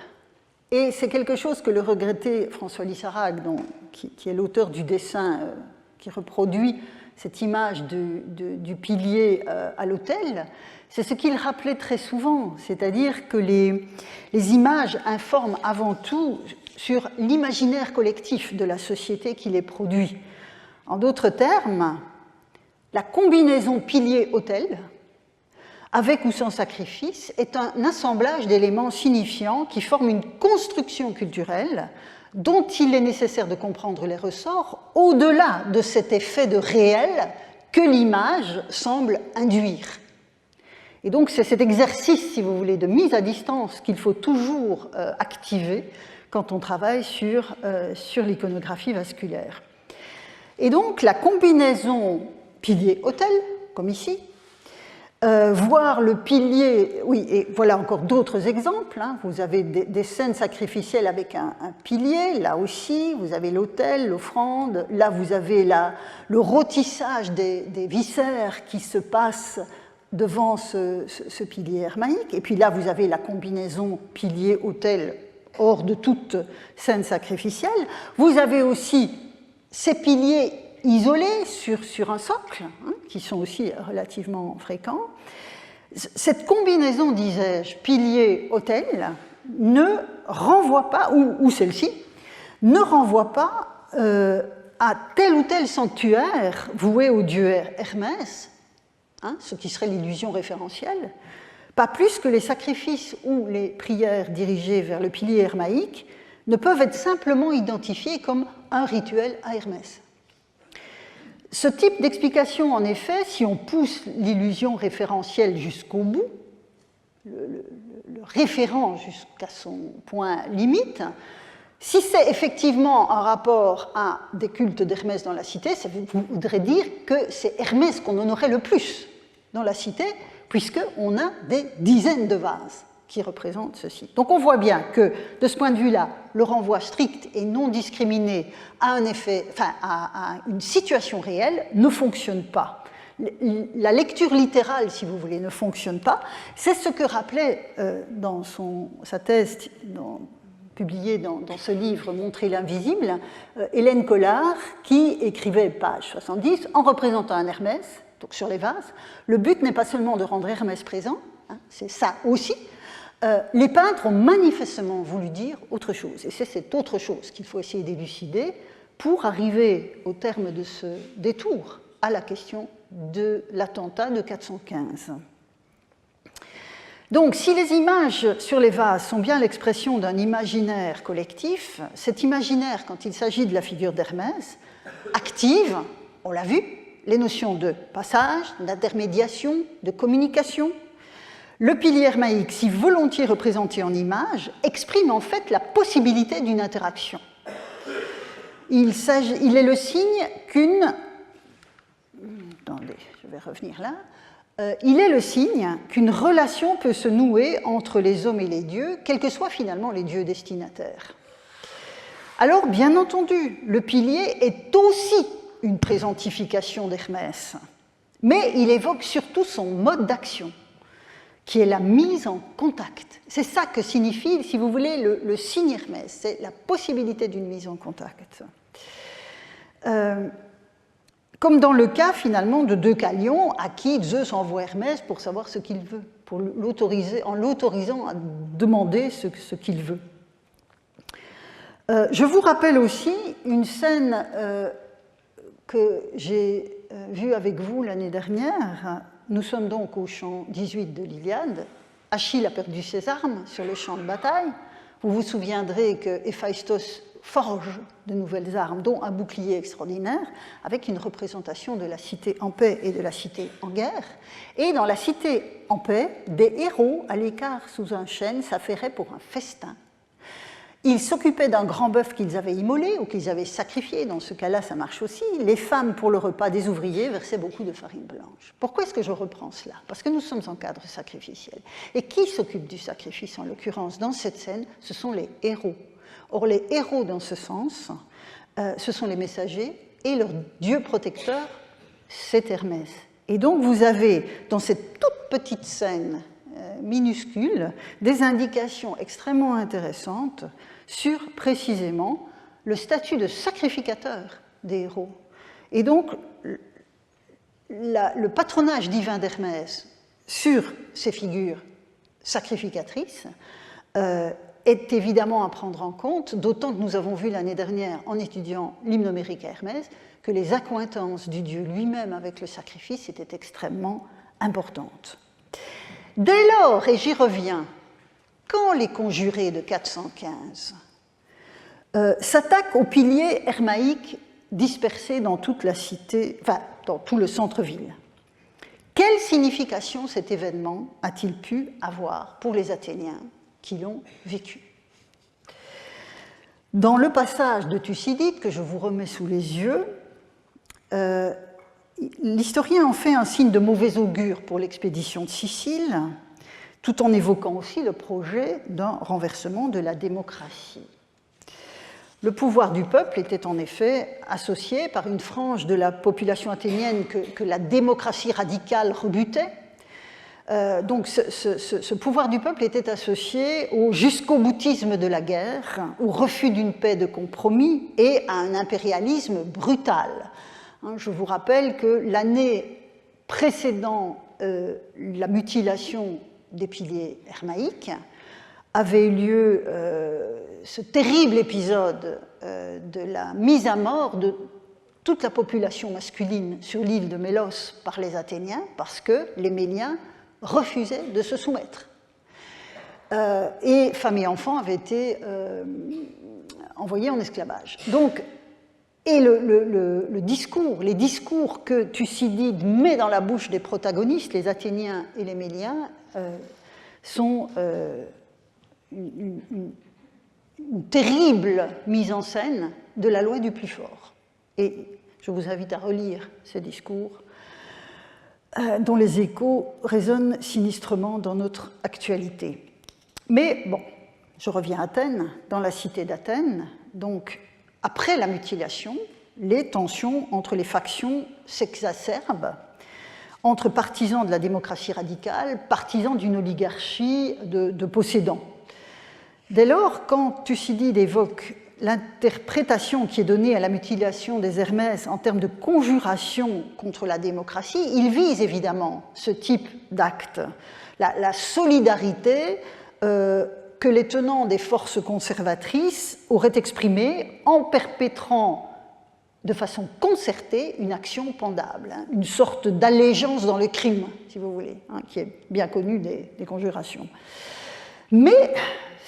Et c'est quelque chose que le regretté François Lissarag, qui est l'auteur du dessin qui reproduit cette image du pilier à l'autel, c'est ce qu'il rappelait très souvent, c'est-à-dire que les images informent avant tout sur l'imaginaire collectif de la société qui les produit. En d'autres termes, la combinaison pilier-autel, avec ou sans sacrifice, est un assemblage d'éléments signifiants qui forment une construction culturelle dont il est nécessaire de comprendre les ressorts au-delà de cet effet de réel que l'image semble induire. Et donc c'est cet exercice, si vous voulez, de mise à distance qu'il faut toujours activer quand on travaille sur l'iconographie vasculaire. Et donc la combinaison pilier-autel, comme ici, voir le pilier, oui, et voilà encore d'autres exemples, hein. Vous avez des scènes sacrificielles avec un pilier, là aussi, vous avez l'autel, l'offrande, là vous avez le rôtissage des viscères qui se passent devant ce pilier hermaïque, et puis là vous avez la combinaison pilier-autel hors de toute scène sacrificielle. Vous avez aussi ces piliers isolés sur un socle, hein, qui sont aussi relativement fréquents. Cette combinaison, disais-je, pilier-autel, ne renvoie pas, ou celle-ci, ne renvoie pas à tel ou tel sanctuaire voué au dieu Hermès, hein, ce qui serait l'illusion référentielle, pas plus que les sacrifices ou les prières dirigées vers le pilier hermaïque ne peuvent être simplement identifiés comme un rituel à Hermès. Ce type d'explication, en effet, si on pousse l'illusion référentielle jusqu'au bout, le référent jusqu'à son point limite, si c'est effectivement un rapport à des cultes d'Hermès dans la cité, ça voudrait dire que c'est Hermès qu'on honorait le plus dans la cité, puisqu'on a des dizaines de vases qui représentent ceci. Donc on voit bien que, de ce point de vue-là, le renvoi strict et non discriminé à un effet, enfin, à une situation réelle ne fonctionne pas. La lecture littérale, si vous voulez, ne fonctionne pas. C'est ce que rappelait dans sa thèse publiée dans ce livre « Montrer l'invisible », Hélène Collard, qui écrivait, page 70, en représentant un Hermès, donc sur les vases, le but n'est pas seulement de rendre Hermès présent, hein, c'est ça aussi. Les peintres ont manifestement voulu dire autre chose, et c'est cette autre chose qu'il faut essayer d'élucider pour arriver au terme de ce détour à la question de l'attentat de 415. Donc, si les images sur les vases sont bien l'expression d'un imaginaire collectif, cet imaginaire, quand il s'agit de la figure d'Hermès, active, on l'a vu, les notions de passage, d'intermédiation, de communication. Le pilier hermaïque, si volontiers représenté en image, exprime en fait la possibilité d'une interaction. Il est le signe qu'une... Attendez, je vais revenir là. Il est le signe qu'une relation peut se nouer entre les hommes et les dieux, quels que soient finalement les dieux destinataires. Alors, bien entendu, le pilier est aussi une présentification d'Hermès, mais il évoque surtout son mode d'action, qui est la mise en contact. C'est ça que signifie, si vous voulez, le signe Hermès, c'est la possibilité d'une mise en contact. Comme dans le cas, finalement, de Deucalion, à qui Zeus envoie Hermès pour savoir ce qu'il veut, en l'autorisant à demander ce qu'il veut. Je vous rappelle aussi une scène que j'ai vue avec vous l'année dernière. Nous sommes donc au chant 18 de l'Iliade. Achille a perdu ses armes sur le champ de bataille. Vous vous souviendrez que Héphaïstos forge de nouvelles armes, dont un bouclier extraordinaire, avec une représentation de la cité en paix et de la cité en guerre. Et dans la cité en paix, des héros à l'écart sous un chêne s'affairaient pour un festin. Ils s'occupaient d'un grand bœuf qu'ils avaient immolé ou qu'ils avaient sacrifié. Dans ce cas-là, ça marche aussi. Les femmes, pour le repas des ouvriers, versaient beaucoup de farine blanche. Pourquoi est-ce que je reprends cela? Parce que nous sommes en cadre sacrificiel. Et qui s'occupe du sacrifice, en l'occurrence, dans cette scène? Ce sont les héros. Or, les héros, dans ce sens, ce sont les messagers, et leur dieu protecteur, c'est Hermès. Et donc, vous avez, dans cette toute petite scène minuscule, des indications extrêmement intéressantes sur, précisément, le statut de sacrificateur des héros. Et donc, le patronage divin d'Hermès sur ces figures sacrificatrices est évidemment à prendre en compte, d'autant que nous avons vu l'année dernière, en étudiant l'hymne homérique à Hermès, que les accointances du dieu lui-même avec le sacrifice étaient extrêmement importantes. Dès lors, et j'y reviens, quand les conjurés de 415 s'attaquent aux piliers hermaïques dispersés dans toute la cité, enfin, dans tout le centre-ville, quelle signification cet événement a-t-il pu avoir pour les Athéniens qui l'ont vécu? Dans le passage de Thucydide, que je vous remets sous les yeux, l'historien en fait un signe de mauvais augure pour l'expédition de Sicile, tout en évoquant aussi le projet d'un renversement de la démocratie. Le pouvoir du peuple était en effet associé par une frange de la population athénienne que la démocratie radicale rebutait. Donc ce pouvoir du peuple était associé au jusqu'au-boutisme de la guerre, au refus d'une paix de compromis et à un impérialisme brutal. Je vous rappelle que l'année précédant la mutilation des piliers hermaïques avait eu lieu ce terrible épisode de la mise à mort de toute la population masculine sur l'île de Mélos par les Athéniens parce que les Méliens refusaient de se soumettre. Et femmes et enfants avaient été envoyés en esclavage. Donc, et les discours que Thucydide met dans la bouche des protagonistes, les Athéniens et les Méliens, sont une terrible mise en scène de la loi du plus fort. Et je vous invite à relire ces discours dont les échos résonnent sinistrement dans notre actualité. Mais bon, je reviens à Athènes, dans la cité d'Athènes. Donc, après la mutilation, les tensions entre les factions s'exacerbent, entre partisans de la démocratie radicale, partisans d'une oligarchie de possédants. Dès lors, quand Thucydide évoque l'interprétation qui est donnée à la mutilation des Hermès en termes de conjuration contre la démocratie, il vise évidemment ce type d'acte, la solidarité que les tenants des forces conservatrices auraient exprimée en perpétrant de façon concertée une action pendable, une sorte d'allégeance dans le crime, si vous voulez, qui est bien connue des conjurations. Mais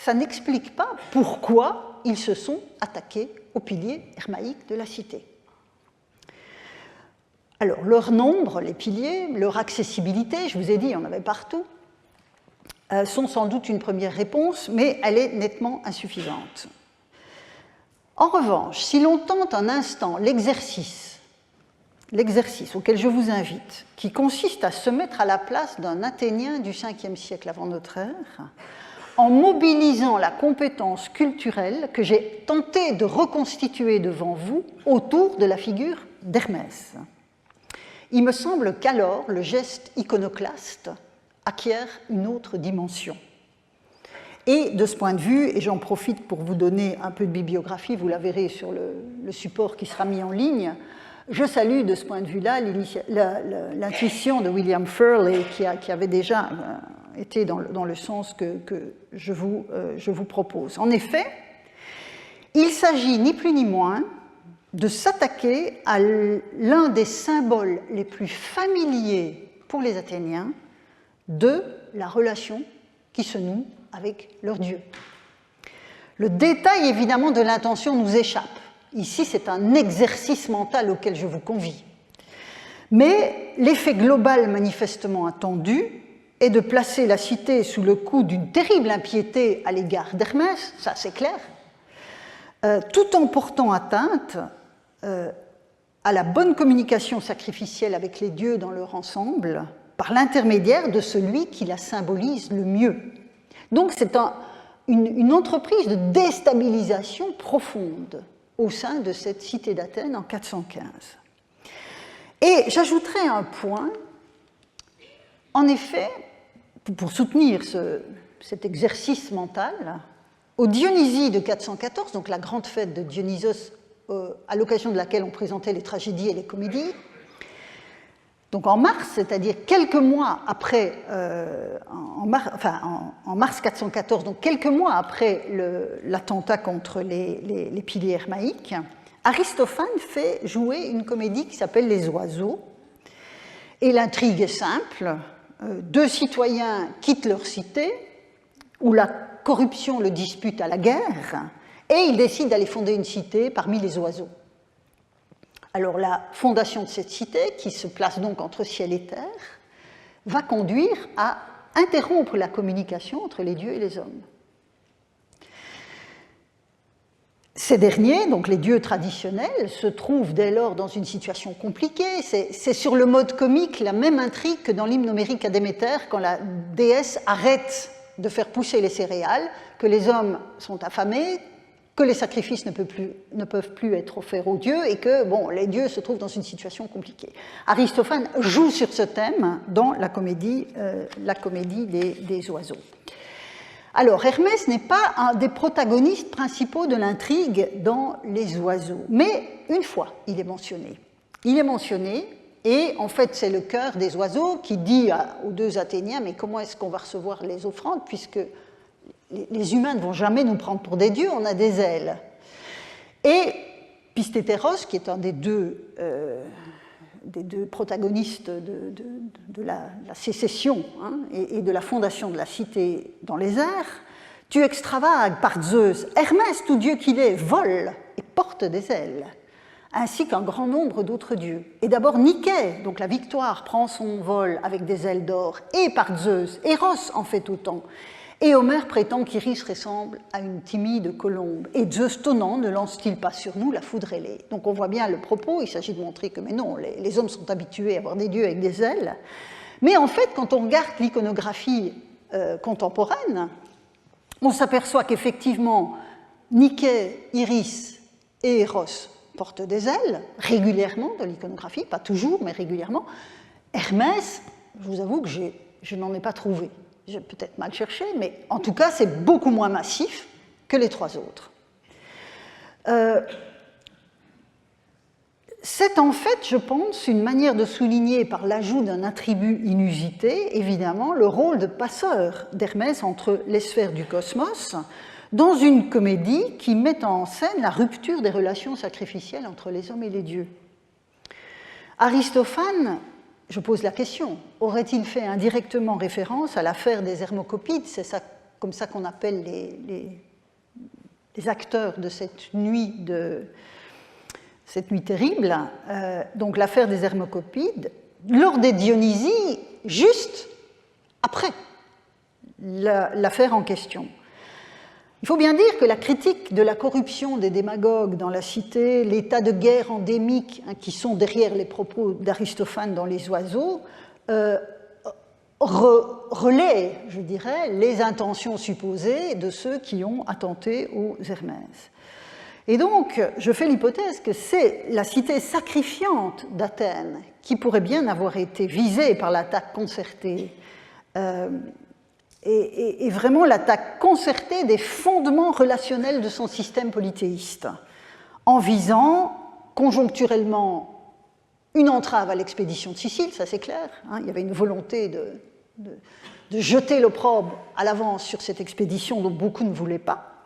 ça n'explique pas pourquoi ils se sont attaqués aux piliers hermaïques de la cité. Alors, leur nombre, les piliers, leur accessibilité, je vous ai dit, il y en avait partout, sont sans doute une première réponse, mais elle est nettement insuffisante. En revanche, si l'on tente un instant l'exercice auquel je vous invite, qui consiste à se mettre à la place d'un Athénien du 5e siècle avant notre ère, en mobilisant la compétence culturelle que j'ai tenté de reconstituer devant vous autour de la figure d'Hermès. Il me semble qu'alors le geste iconoclaste acquiert une autre dimension. Et de ce point de vue, et j'en profite pour vous donner un peu de bibliographie, vous la verrez sur le support qui sera mis en ligne, je salue de ce point de vue-là l'intuition de William Furley qui avait déjà été dans le sens que je vous propose. En effet, il s'agit ni plus ni moins de s'attaquer à l'un des symboles les plus familiers pour les Athéniens de la relation qui se noue avec leur Dieu. Le détail, évidemment, de l'intention nous échappe. Ici, c'est un exercice mental auquel je vous convie. Mais l'effet global manifestement attendu est de placer la cité sous le coup d'une terrible impiété à l'égard d'Hermès, ça c'est clair, tout en portant atteinte à la bonne communication sacrificielle avec les dieux dans leur ensemble, par l'intermédiaire de celui qui la symbolise le mieux. Donc c'est une entreprise de déstabilisation profonde au sein de cette cité d'Athènes en 415. Et j'ajouterai un point, en effet, pour soutenir cet exercice mental, au Dionysie de 414, donc la grande fête de Dionysos, à l'occasion de laquelle on présentait les tragédies et les comédies, donc en mars, c'est-à-dire quelques mois après, en mars 414, donc quelques mois après l'attentat contre les piliers hermaïques, Aristophane fait jouer une comédie qui s'appelle Les Oiseaux. Et l'intrigue est simple. Deux citoyens quittent leur cité, où la corruption le dispute à la guerre, et ils décident d'aller fonder une cité parmi les oiseaux. Alors la fondation de cette cité, qui se place donc entre ciel et terre, va conduire à interrompre la communication entre les dieux et les hommes. Ces derniers, donc les dieux traditionnels, se trouvent dès lors dans une situation compliquée. C'est sur le mode comique la même intrigue que dans l'hymne homérique à Déméter, quand la déesse arrête de faire pousser les céréales, que les hommes sont affamés, que les sacrifices ne peuvent plus être offerts aux dieux et que les dieux se trouvent dans une situation compliquée. Aristophane joue sur ce thème dans la comédie des oiseaux. Alors, Hermès n'est pas un des protagonistes principaux de l'intrigue dans Les Oiseaux, mais une fois il est mentionné. il est mentionné, et en fait c'est le chœur des oiseaux qui dit aux deux Athéniens, mais comment est-ce qu'on va recevoir les offrandes, puisque les humains ne vont jamais nous prendre pour des dieux, on a des ailes. Et Pistétéros, qui est un des deux protagonistes de la sécession et de la fondation de la cité dans les airs, tu extravagues par Zeus, Hermès, tout dieu qu'il est, vole et porte des ailes, ainsi qu'un grand nombre d'autres dieux. Et d'abord Niké, donc la victoire, prend son vol avec des ailes d'or, et par Zeus, Eros en fait autant. Et Homère prétend qu'Iris ressemble à une timide colombe. Et Zeus tonnant ne lance-t-il pas sur nous la foudre ailée? Donc on voit bien le propos, il s'agit de montrer que mais non, les hommes sont habitués à avoir des dieux avec des ailes. Mais en fait, quand on regarde l'iconographie contemporaine, on s'aperçoit qu'effectivement, Niké, Iris et Eros portent des ailes, régulièrement dans l'iconographie, pas toujours, mais régulièrement. Hermès, je vous avoue que je n'en ai pas trouvé. J'ai peut-être mal cherché, mais en tout cas, c'est beaucoup moins massif que les trois autres. C'est en fait, je pense, une manière de souligner par l'ajout d'un attribut inusité, évidemment, le rôle de passeur d'Hermès entre les sphères du cosmos, dans une comédie qui met en scène la rupture des relations sacrificielles entre les hommes et les dieux. Aristophane, je pose la question, aurait-il fait indirectement référence à l'affaire des Hermocopides? C'est ça, comme ça qu'on appelle les acteurs de cette nuit terrible, donc l'affaire des Hermocopides, lors des Dionysies, juste après l'affaire en question. Il faut bien dire que la critique de la corruption des démagogues dans la cité, l'état de guerre endémique qui sont derrière les propos d'Aristophane dans Les Oiseaux, relaie, je dirais, les intentions supposées de ceux qui ont attenté aux Hermès. Et donc, je fais l'hypothèse que c'est la cité sacrifiante d'Athènes qui pourrait bien avoir été visée par l'attaque concertée, et vraiment l'attaque concertée des fondements relationnels de son système polythéiste, en visant conjoncturellement une entrave à l'expédition de Sicile, ça c'est clair, il y avait une volonté de jeter l'opprobre à l'avance sur cette expédition dont beaucoup ne voulaient pas,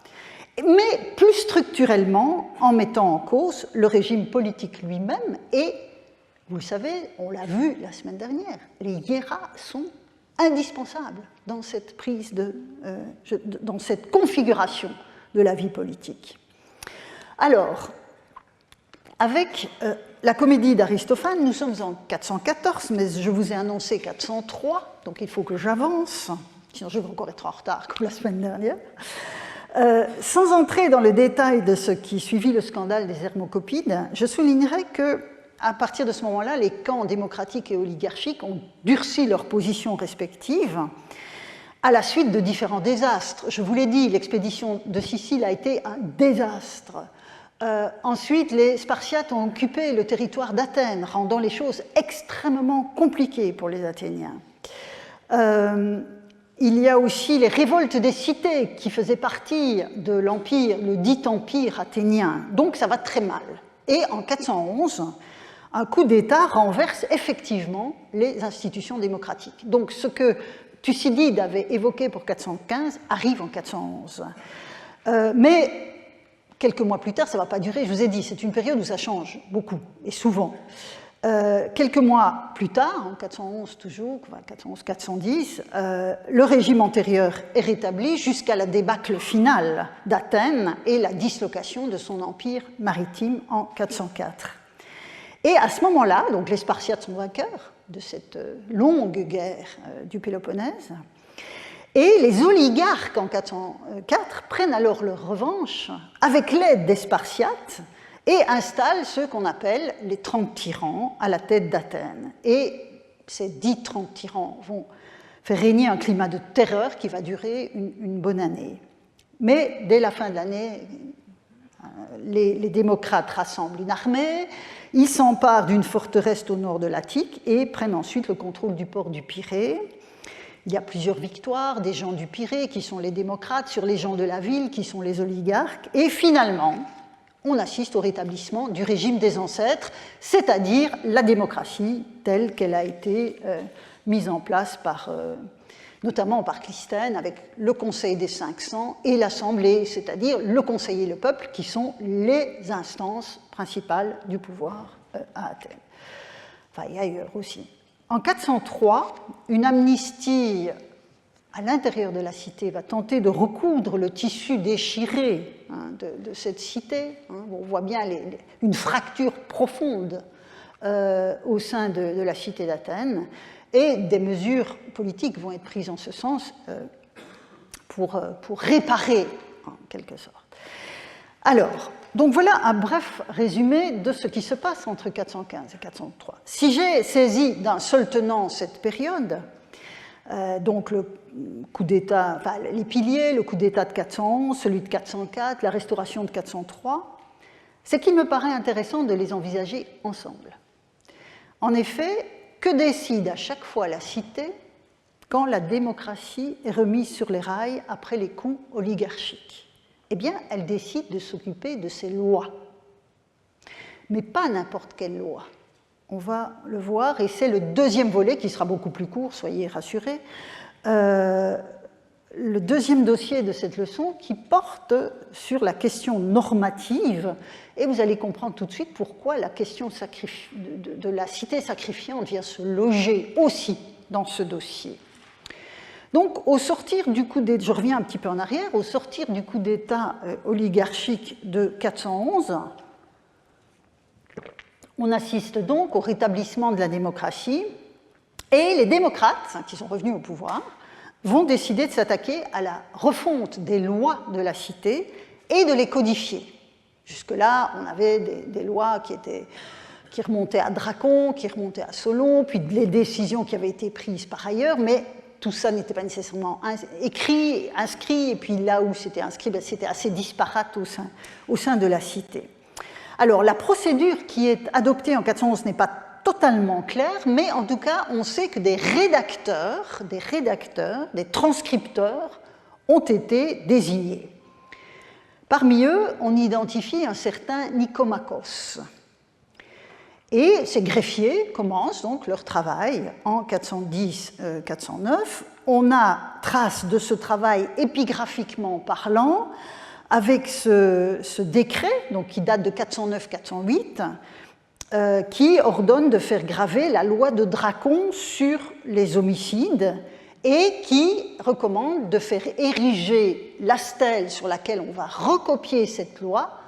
mais plus structurellement en mettant en cause le régime politique lui-même. Et vous le savez, on l'a vu la semaine dernière, les hieras sont indispensables dans cette dans cette configuration de la vie politique. Alors, avec la comédie d'Aristophane, nous sommes en 414, mais je vous ai annoncé 403, donc il faut que j'avance, sinon je vais encore être en retard comme la semaine dernière. Sans entrer dans le détail de ce qui suivit le scandale des Hermocopides, je soulignerai que, à partir de ce moment-là, les camps démocratiques et oligarchiques ont durci leurs positions respectives à la suite de différents désastres. Je vous l'ai dit, l'expédition de Sicile a été un désastre. Ensuite, les Spartiates ont occupé le territoire d'Athènes, rendant les choses extrêmement compliquées pour les Athéniens. Il y a aussi les révoltes des cités qui faisaient partie de l'empire, le dit empire athénien. Donc ça va très mal. Et en 411, un coup d'État renverse effectivement les institutions démocratiques. Donc ce que Thucydide avait évoqué pour 415 arrive en 411. Mais quelques mois plus tard, ça ne va pas durer, je vous ai dit, c'est une période où ça change beaucoup et souvent. Quelques mois plus tard, en 411 toujours, 411-410, le régime antérieur est rétabli jusqu'à la débâcle finale d'Athènes et la dislocation de son empire maritime en 404. Et à ce moment-là, donc les Spartiates sont vainqueurs de cette longue guerre du Péloponnèse, et les oligarques en 404 prennent alors leur revanche avec l'aide des Spartiates et installent ce qu'on appelle les 30 tyrans à la tête d'Athènes. Et ces 10 30 tyrans vont faire régner un climat de terreur qui va durer une bonne année. Mais dès la fin de l'année, les démocrates rassemblent une armée, ils s'emparent d'une forteresse au nord de l'Attique et prennent ensuite le contrôle du port du Pirée. Il y a plusieurs victoires des gens du Pirée qui sont les démocrates sur les gens de la ville qui sont les oligarques. Et finalement, on assiste au rétablissement du régime des ancêtres, c'est-à-dire la démocratie telle qu'elle a été mise en place notamment par Clisthène, avec le Conseil des 500 et l'Assemblée, c'est-à-dire le Conseil et le peuple, qui sont les instances principales du pouvoir à Athènes. Enfin, et ailleurs aussi. En 403, une amnistie à l'intérieur de la cité va tenter de recoudre le tissu déchiré de cette cité. On voit bien une fracture profonde au sein de la cité d'Athènes, et des mesures politiques vont être prises en ce sens pour réparer, en quelque sorte. Alors, donc voilà un bref résumé de ce qui se passe entre 415 et 403. Si j'ai saisi d'un seul tenant cette période, donc le coup d'État, enfin, les piliers, le coup d'État de 411, celui de 404, la restauration de 403, c'est qu'il me paraît intéressant de les envisager ensemble. En effet, que décide à chaque fois la cité quand la démocratie est remise sur les rails après les coups oligarchiques? Eh bien, elle décide de s'occuper de ses lois. Mais pas n'importe quelle loi. On va le voir, et c'est le deuxième volet qui sera beaucoup plus court, soyez rassurés. Le deuxième dossier de cette leçon qui porte sur la question normative, et vous allez comprendre tout de suite pourquoi la question de la cité sacrifiante vient se loger aussi dans ce dossier. Donc, au sortir du coup d'État, je reviens un petit peu en arrière, au sortir du coup d'État oligarchique de 411, on assiste donc au rétablissement de la démocratie, et les démocrates, qui sont revenus au pouvoir, vont décider de s'attaquer à la refonte des lois de la cité et de les codifier. Jusque-là, on avait des lois qui remontaient à Dracon, qui remontaient à Solon, puis les décisions qui avaient été prises par ailleurs, mais tout ça n'était pas nécessairement écrit, inscrit, et puis là où c'était inscrit, c'était assez disparate au sein de la cité. Alors, la procédure qui est adoptée en 411 n'est pas totalement claire, mais en tout cas, on sait que des rédacteurs, des transcripteurs ont été désignés. Parmi eux, on identifie un certain Nicomachos. Et ces greffiers commencent donc leur travail en 410-409. On a trace de ce travail épigraphiquement parlant avec ce décret, donc qui date de 409-408, qui ordonne de faire graver la loi de Dracon sur les homicides et qui recommande de faire ériger la stèle sur laquelle on va recopier cette loi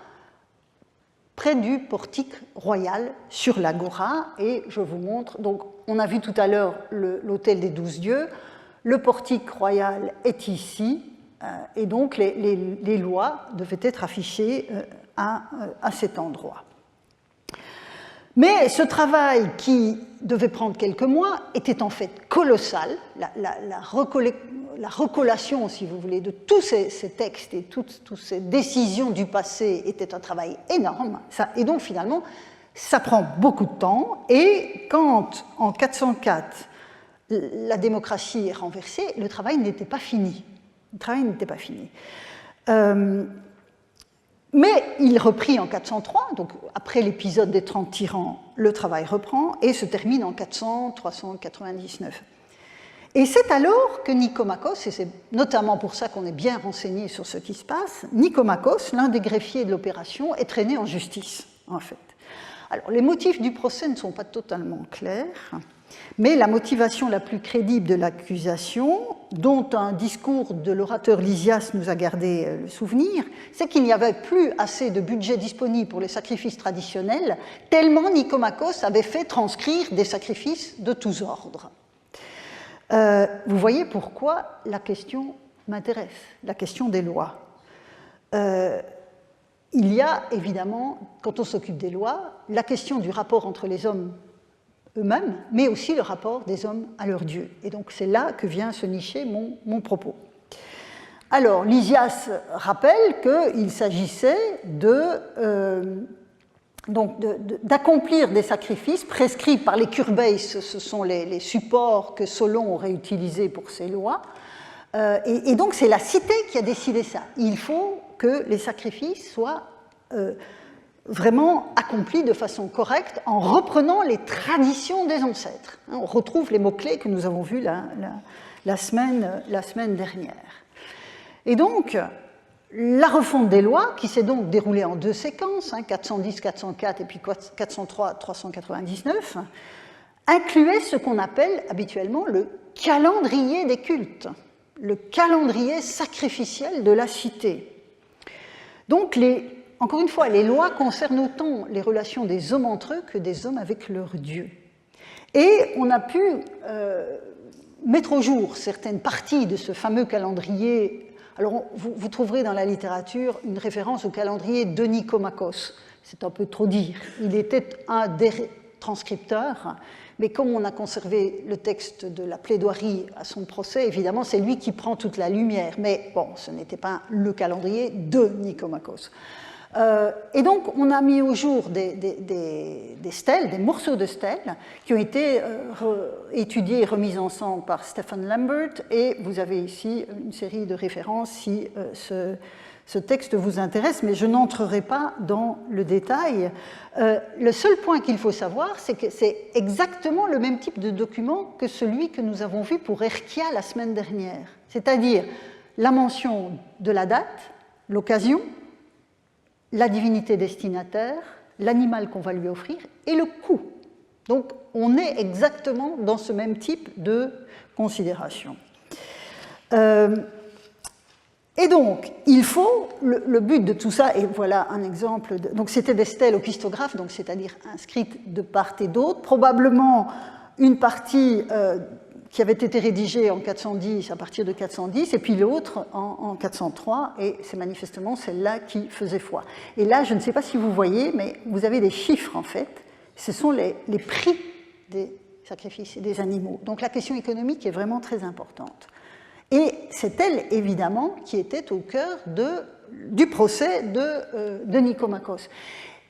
près du portique royal sur l'agora. Et je vous montre, donc on a vu tout à l'heure l'autel des 12 dieux, le portique royal est ici, et donc les lois devaient être affichées à cet endroit. Mais ce travail qui devait prendre quelques mois était en fait colossal. La recollation, si vous voulez, de tous ces textes et toutes ces décisions du passé était un travail énorme. Et donc finalement, ça prend beaucoup de temps. Et quand, en 404, la démocratie est renversée, le travail n'était pas fini. Mais il reprit en 403, donc après l'épisode des 30 tyrans, le travail reprend et se termine en 400-399. Et c'est alors que Nicomachos, et c'est notamment pour ça qu'on est bien renseigné sur ce qui se passe, Nicomachos, l'un des greffiers de l'opération, est traîné en justice, en fait. Alors, les motifs du procès ne sont pas totalement clairs, mais la motivation la plus crédible de l'accusation, dont un discours de l'orateur Lysias nous a gardé le souvenir, c'est qu'il n'y avait plus assez de budget disponible pour les sacrifices traditionnels, tellement Nicomachos avait fait transcrire des sacrifices de tous ordres. Vous voyez pourquoi la question m'intéresse, la question des lois. Il y a évidemment, quand on s'occupe des lois, la question du rapport entre les hommes eux-mêmes, mais aussi le rapport des hommes à leur Dieu. Et donc c'est là que vient se nicher mon propos. Alors, Lysias rappelle qu'il s'agissait d'accomplir des sacrifices prescrits par les curbeies, ce sont les supports que Solon aurait utilisés pour ses lois, et donc c'est la cité qui a décidé ça. Il faut que les sacrifices soient vraiment accompli de façon correcte en reprenant les traditions des ancêtres. On retrouve les mots-clés que nous avons vus la semaine dernière. Et donc, la refonte des lois, qui s'est donc déroulée en deux séquences, 410-404 et puis 403-399, incluait ce qu'on appelle habituellement le calendrier des cultes, le calendrier sacrificiel de la cité. Donc, encore une fois, les lois concernent autant les relations des hommes entre eux que des hommes avec leur Dieu. Et on a pu mettre au jour certaines parties de ce fameux calendrier. Alors, vous trouverez dans la littérature une référence au calendrier de Nicomachos. C'est un peu trop dire. Il était un des transcripteurs, mais comme on a conservé le texte de la plaidoirie à son procès, évidemment, c'est lui qui prend toute la lumière. Mais bon, ce n'était pas le calendrier de Nicomachos. Et donc, on a mis au jour des stèles, des morceaux de stèles, qui ont été étudiés et remis ensemble par Stephen Lambert, et vous avez ici une série de références si ce texte vous intéresse, mais je n'entrerai pas dans le détail. Le seul point qu'il faut savoir, c'est que c'est exactement le même type de document que celui que nous avons vu pour Erkia la semaine dernière, c'est-à-dire la mention de la date, l'occasion, la divinité destinataire, l'animal qu'on va lui offrir et le coût. Donc, on est exactement dans ce même type de considération. Et donc, il faut, le but de tout ça, et voilà un exemple, donc c'était des stèles opistographes, donc c'est-à-dire inscrites de part et d'autre, probablement une partie qui avait été rédigée en 410, à partir de 410, et puis l'autre en 403, et c'est manifestement celle-là qui faisait foi. Et là, je ne sais pas si vous voyez, mais vous avez des chiffres, en fait. Ce sont les prix des sacrifices et des animaux. Donc la question économique est vraiment très importante. Et c'est elle, évidemment, qui était au cœur du procès de Nicomachos.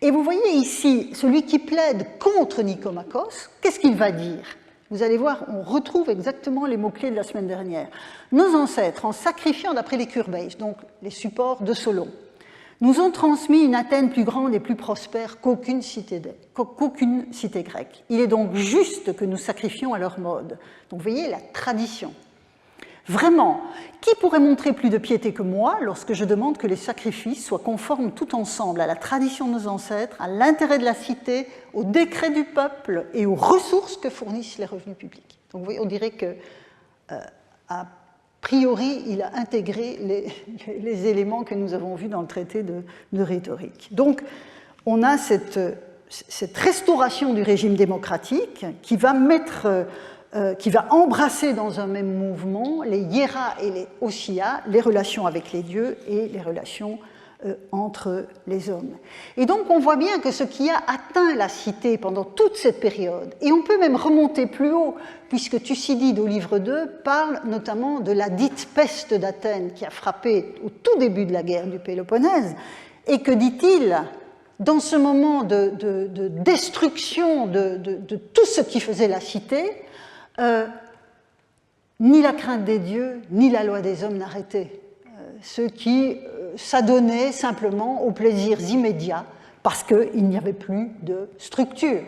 Et vous voyez ici, celui qui plaide contre Nicomachos, qu'est-ce qu'il va dire ? Vous allez voir, on retrouve exactement les mots-clés de la semaine dernière. Nos ancêtres, en sacrifiant d'après les Curbèges, donc les supports de Solon, nous ont transmis une Athènes plus grande et plus prospère qu'aucune cité grecque. Il est donc juste que nous sacrifions à leur mode. Donc vous voyez la tradition. Vraiment, qui pourrait montrer plus de piété que moi lorsque je demande que les sacrifices soient conformes tout ensemble à la tradition de nos ancêtres, à l'intérêt de la cité, aux décrets du peuple et aux ressources que fournissent les revenus publics. Donc vous voyez, on dirait que, a priori, il a intégré les éléments que nous avons vus dans le traité de rhétorique. Donc, on a cette restauration du régime démocratique qui va embrasser dans un même mouvement les hiéras et les ossia, les relations avec les dieux et les relations entre les hommes. Et donc on voit bien que ce qui a atteint la cité pendant toute cette période, et on peut même remonter plus haut, puisque Thucydide au livre 2 parle notamment de la dite peste d'Athènes qui a frappé au tout début de la guerre du Péloponnèse, et que dit-il, dans ce moment de destruction de tout ce qui faisait la cité, ni la crainte des dieux, ni la loi des hommes n'arrêtaient ceux qui s'adonnaient simplement aux plaisirs immédiats parce qu'il n'y avait plus de structure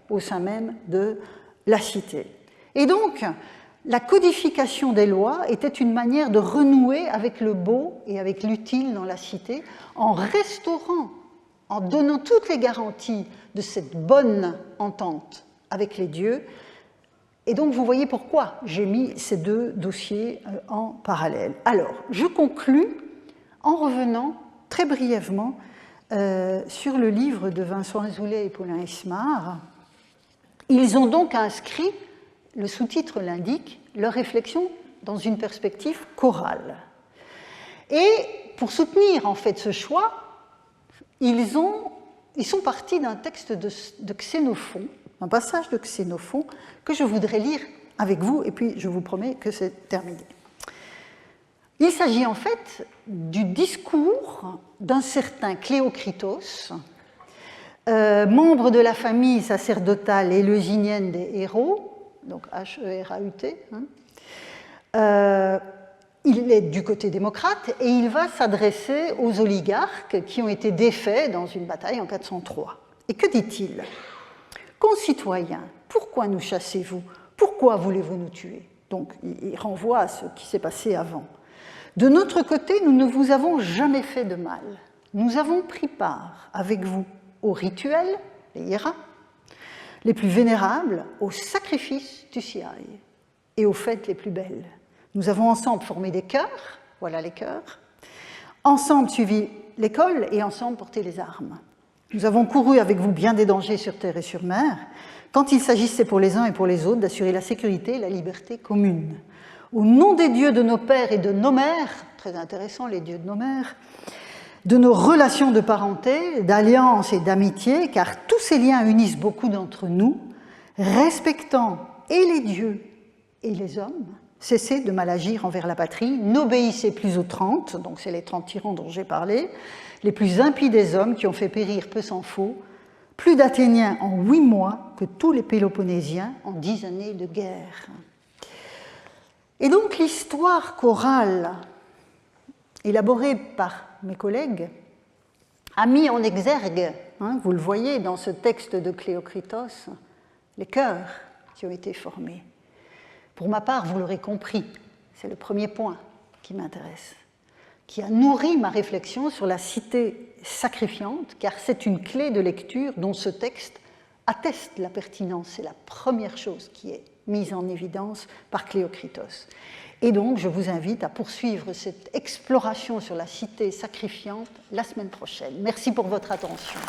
au sein même de la cité. Et donc, la codification des lois était une manière de renouer avec le beau et avec l'utile dans la cité en restaurant, en donnant toutes les garanties de cette bonne entente avec les dieux. Et donc, vous voyez pourquoi j'ai mis ces deux dossiers en parallèle. Alors, je conclus en revenant très brièvement sur le livre de Vincent Azoulay et Paulin Esmar. Ils ont donc inscrit, le sous-titre l'indique, leur réflexion dans une perspective chorale. Et pour soutenir en fait ce choix, ils sont partis d'un texte de Xénophon, un passage de Xénophon que je voudrais lire avec vous, et puis je vous promets que c'est terminé. Il s'agit en fait du discours d'un certain Cléocritos, membre de la famille sacerdotale éleusinienne des Hérault, donc H-E-R-A-U-T, il est du côté démocrate et il va s'adresser aux oligarques qui ont été défaits dans une bataille en 403. Et que dit-il ? Concitoyens, pourquoi nous chassez-vous ? Pourquoi voulez-vous nous tuer ? Donc, il renvoie à ce qui s'est passé avant. De notre côté, nous ne vous avons jamais fait de mal. Nous avons pris part avec vous aux rituels, les hiéras, les plus vénérables, aux sacrifices du Siaï et aux fêtes les plus belles. Nous avons ensemble formé des chœurs, voilà les chœurs, ensemble suivi l'école et ensemble porté les armes. Nous avons couru avec vous bien des dangers sur terre et sur mer, quand il s'agissait pour les uns et pour les autres d'assurer la sécurité et la liberté commune. Au nom des dieux de nos pères et de nos mères, très intéressant les dieux de nos mères, de nos relations de parenté, d'alliance et d'amitié, car tous ces liens unissent beaucoup d'entre nous, respectant et les dieux et les hommes, cessez de mal agir envers la patrie, n'obéissez plus aux 30, donc c'est les 30 tyrans dont j'ai parlé, les plus impies des hommes qui ont fait périr, peu s'en faut, plus d'Athéniens en 8 mois que tous les Péloponnésiens en 10 années de guerre. Et donc l'histoire chorale, élaborée par mes collègues, a mis en exergue, vous le voyez dans ce texte de Cléocritos, les chœurs qui ont été formés. Pour ma part, vous l'aurez compris, c'est le premier point qui m'intéresse, qui a nourri ma réflexion sur la cité sacrifiante, car c'est une clé de lecture dont ce texte atteste la pertinence. C'est la première chose qui est mise en évidence par Cléocritos. Et donc, je vous invite à poursuivre cette exploration sur la cité sacrifiante la semaine prochaine. Merci pour votre attention.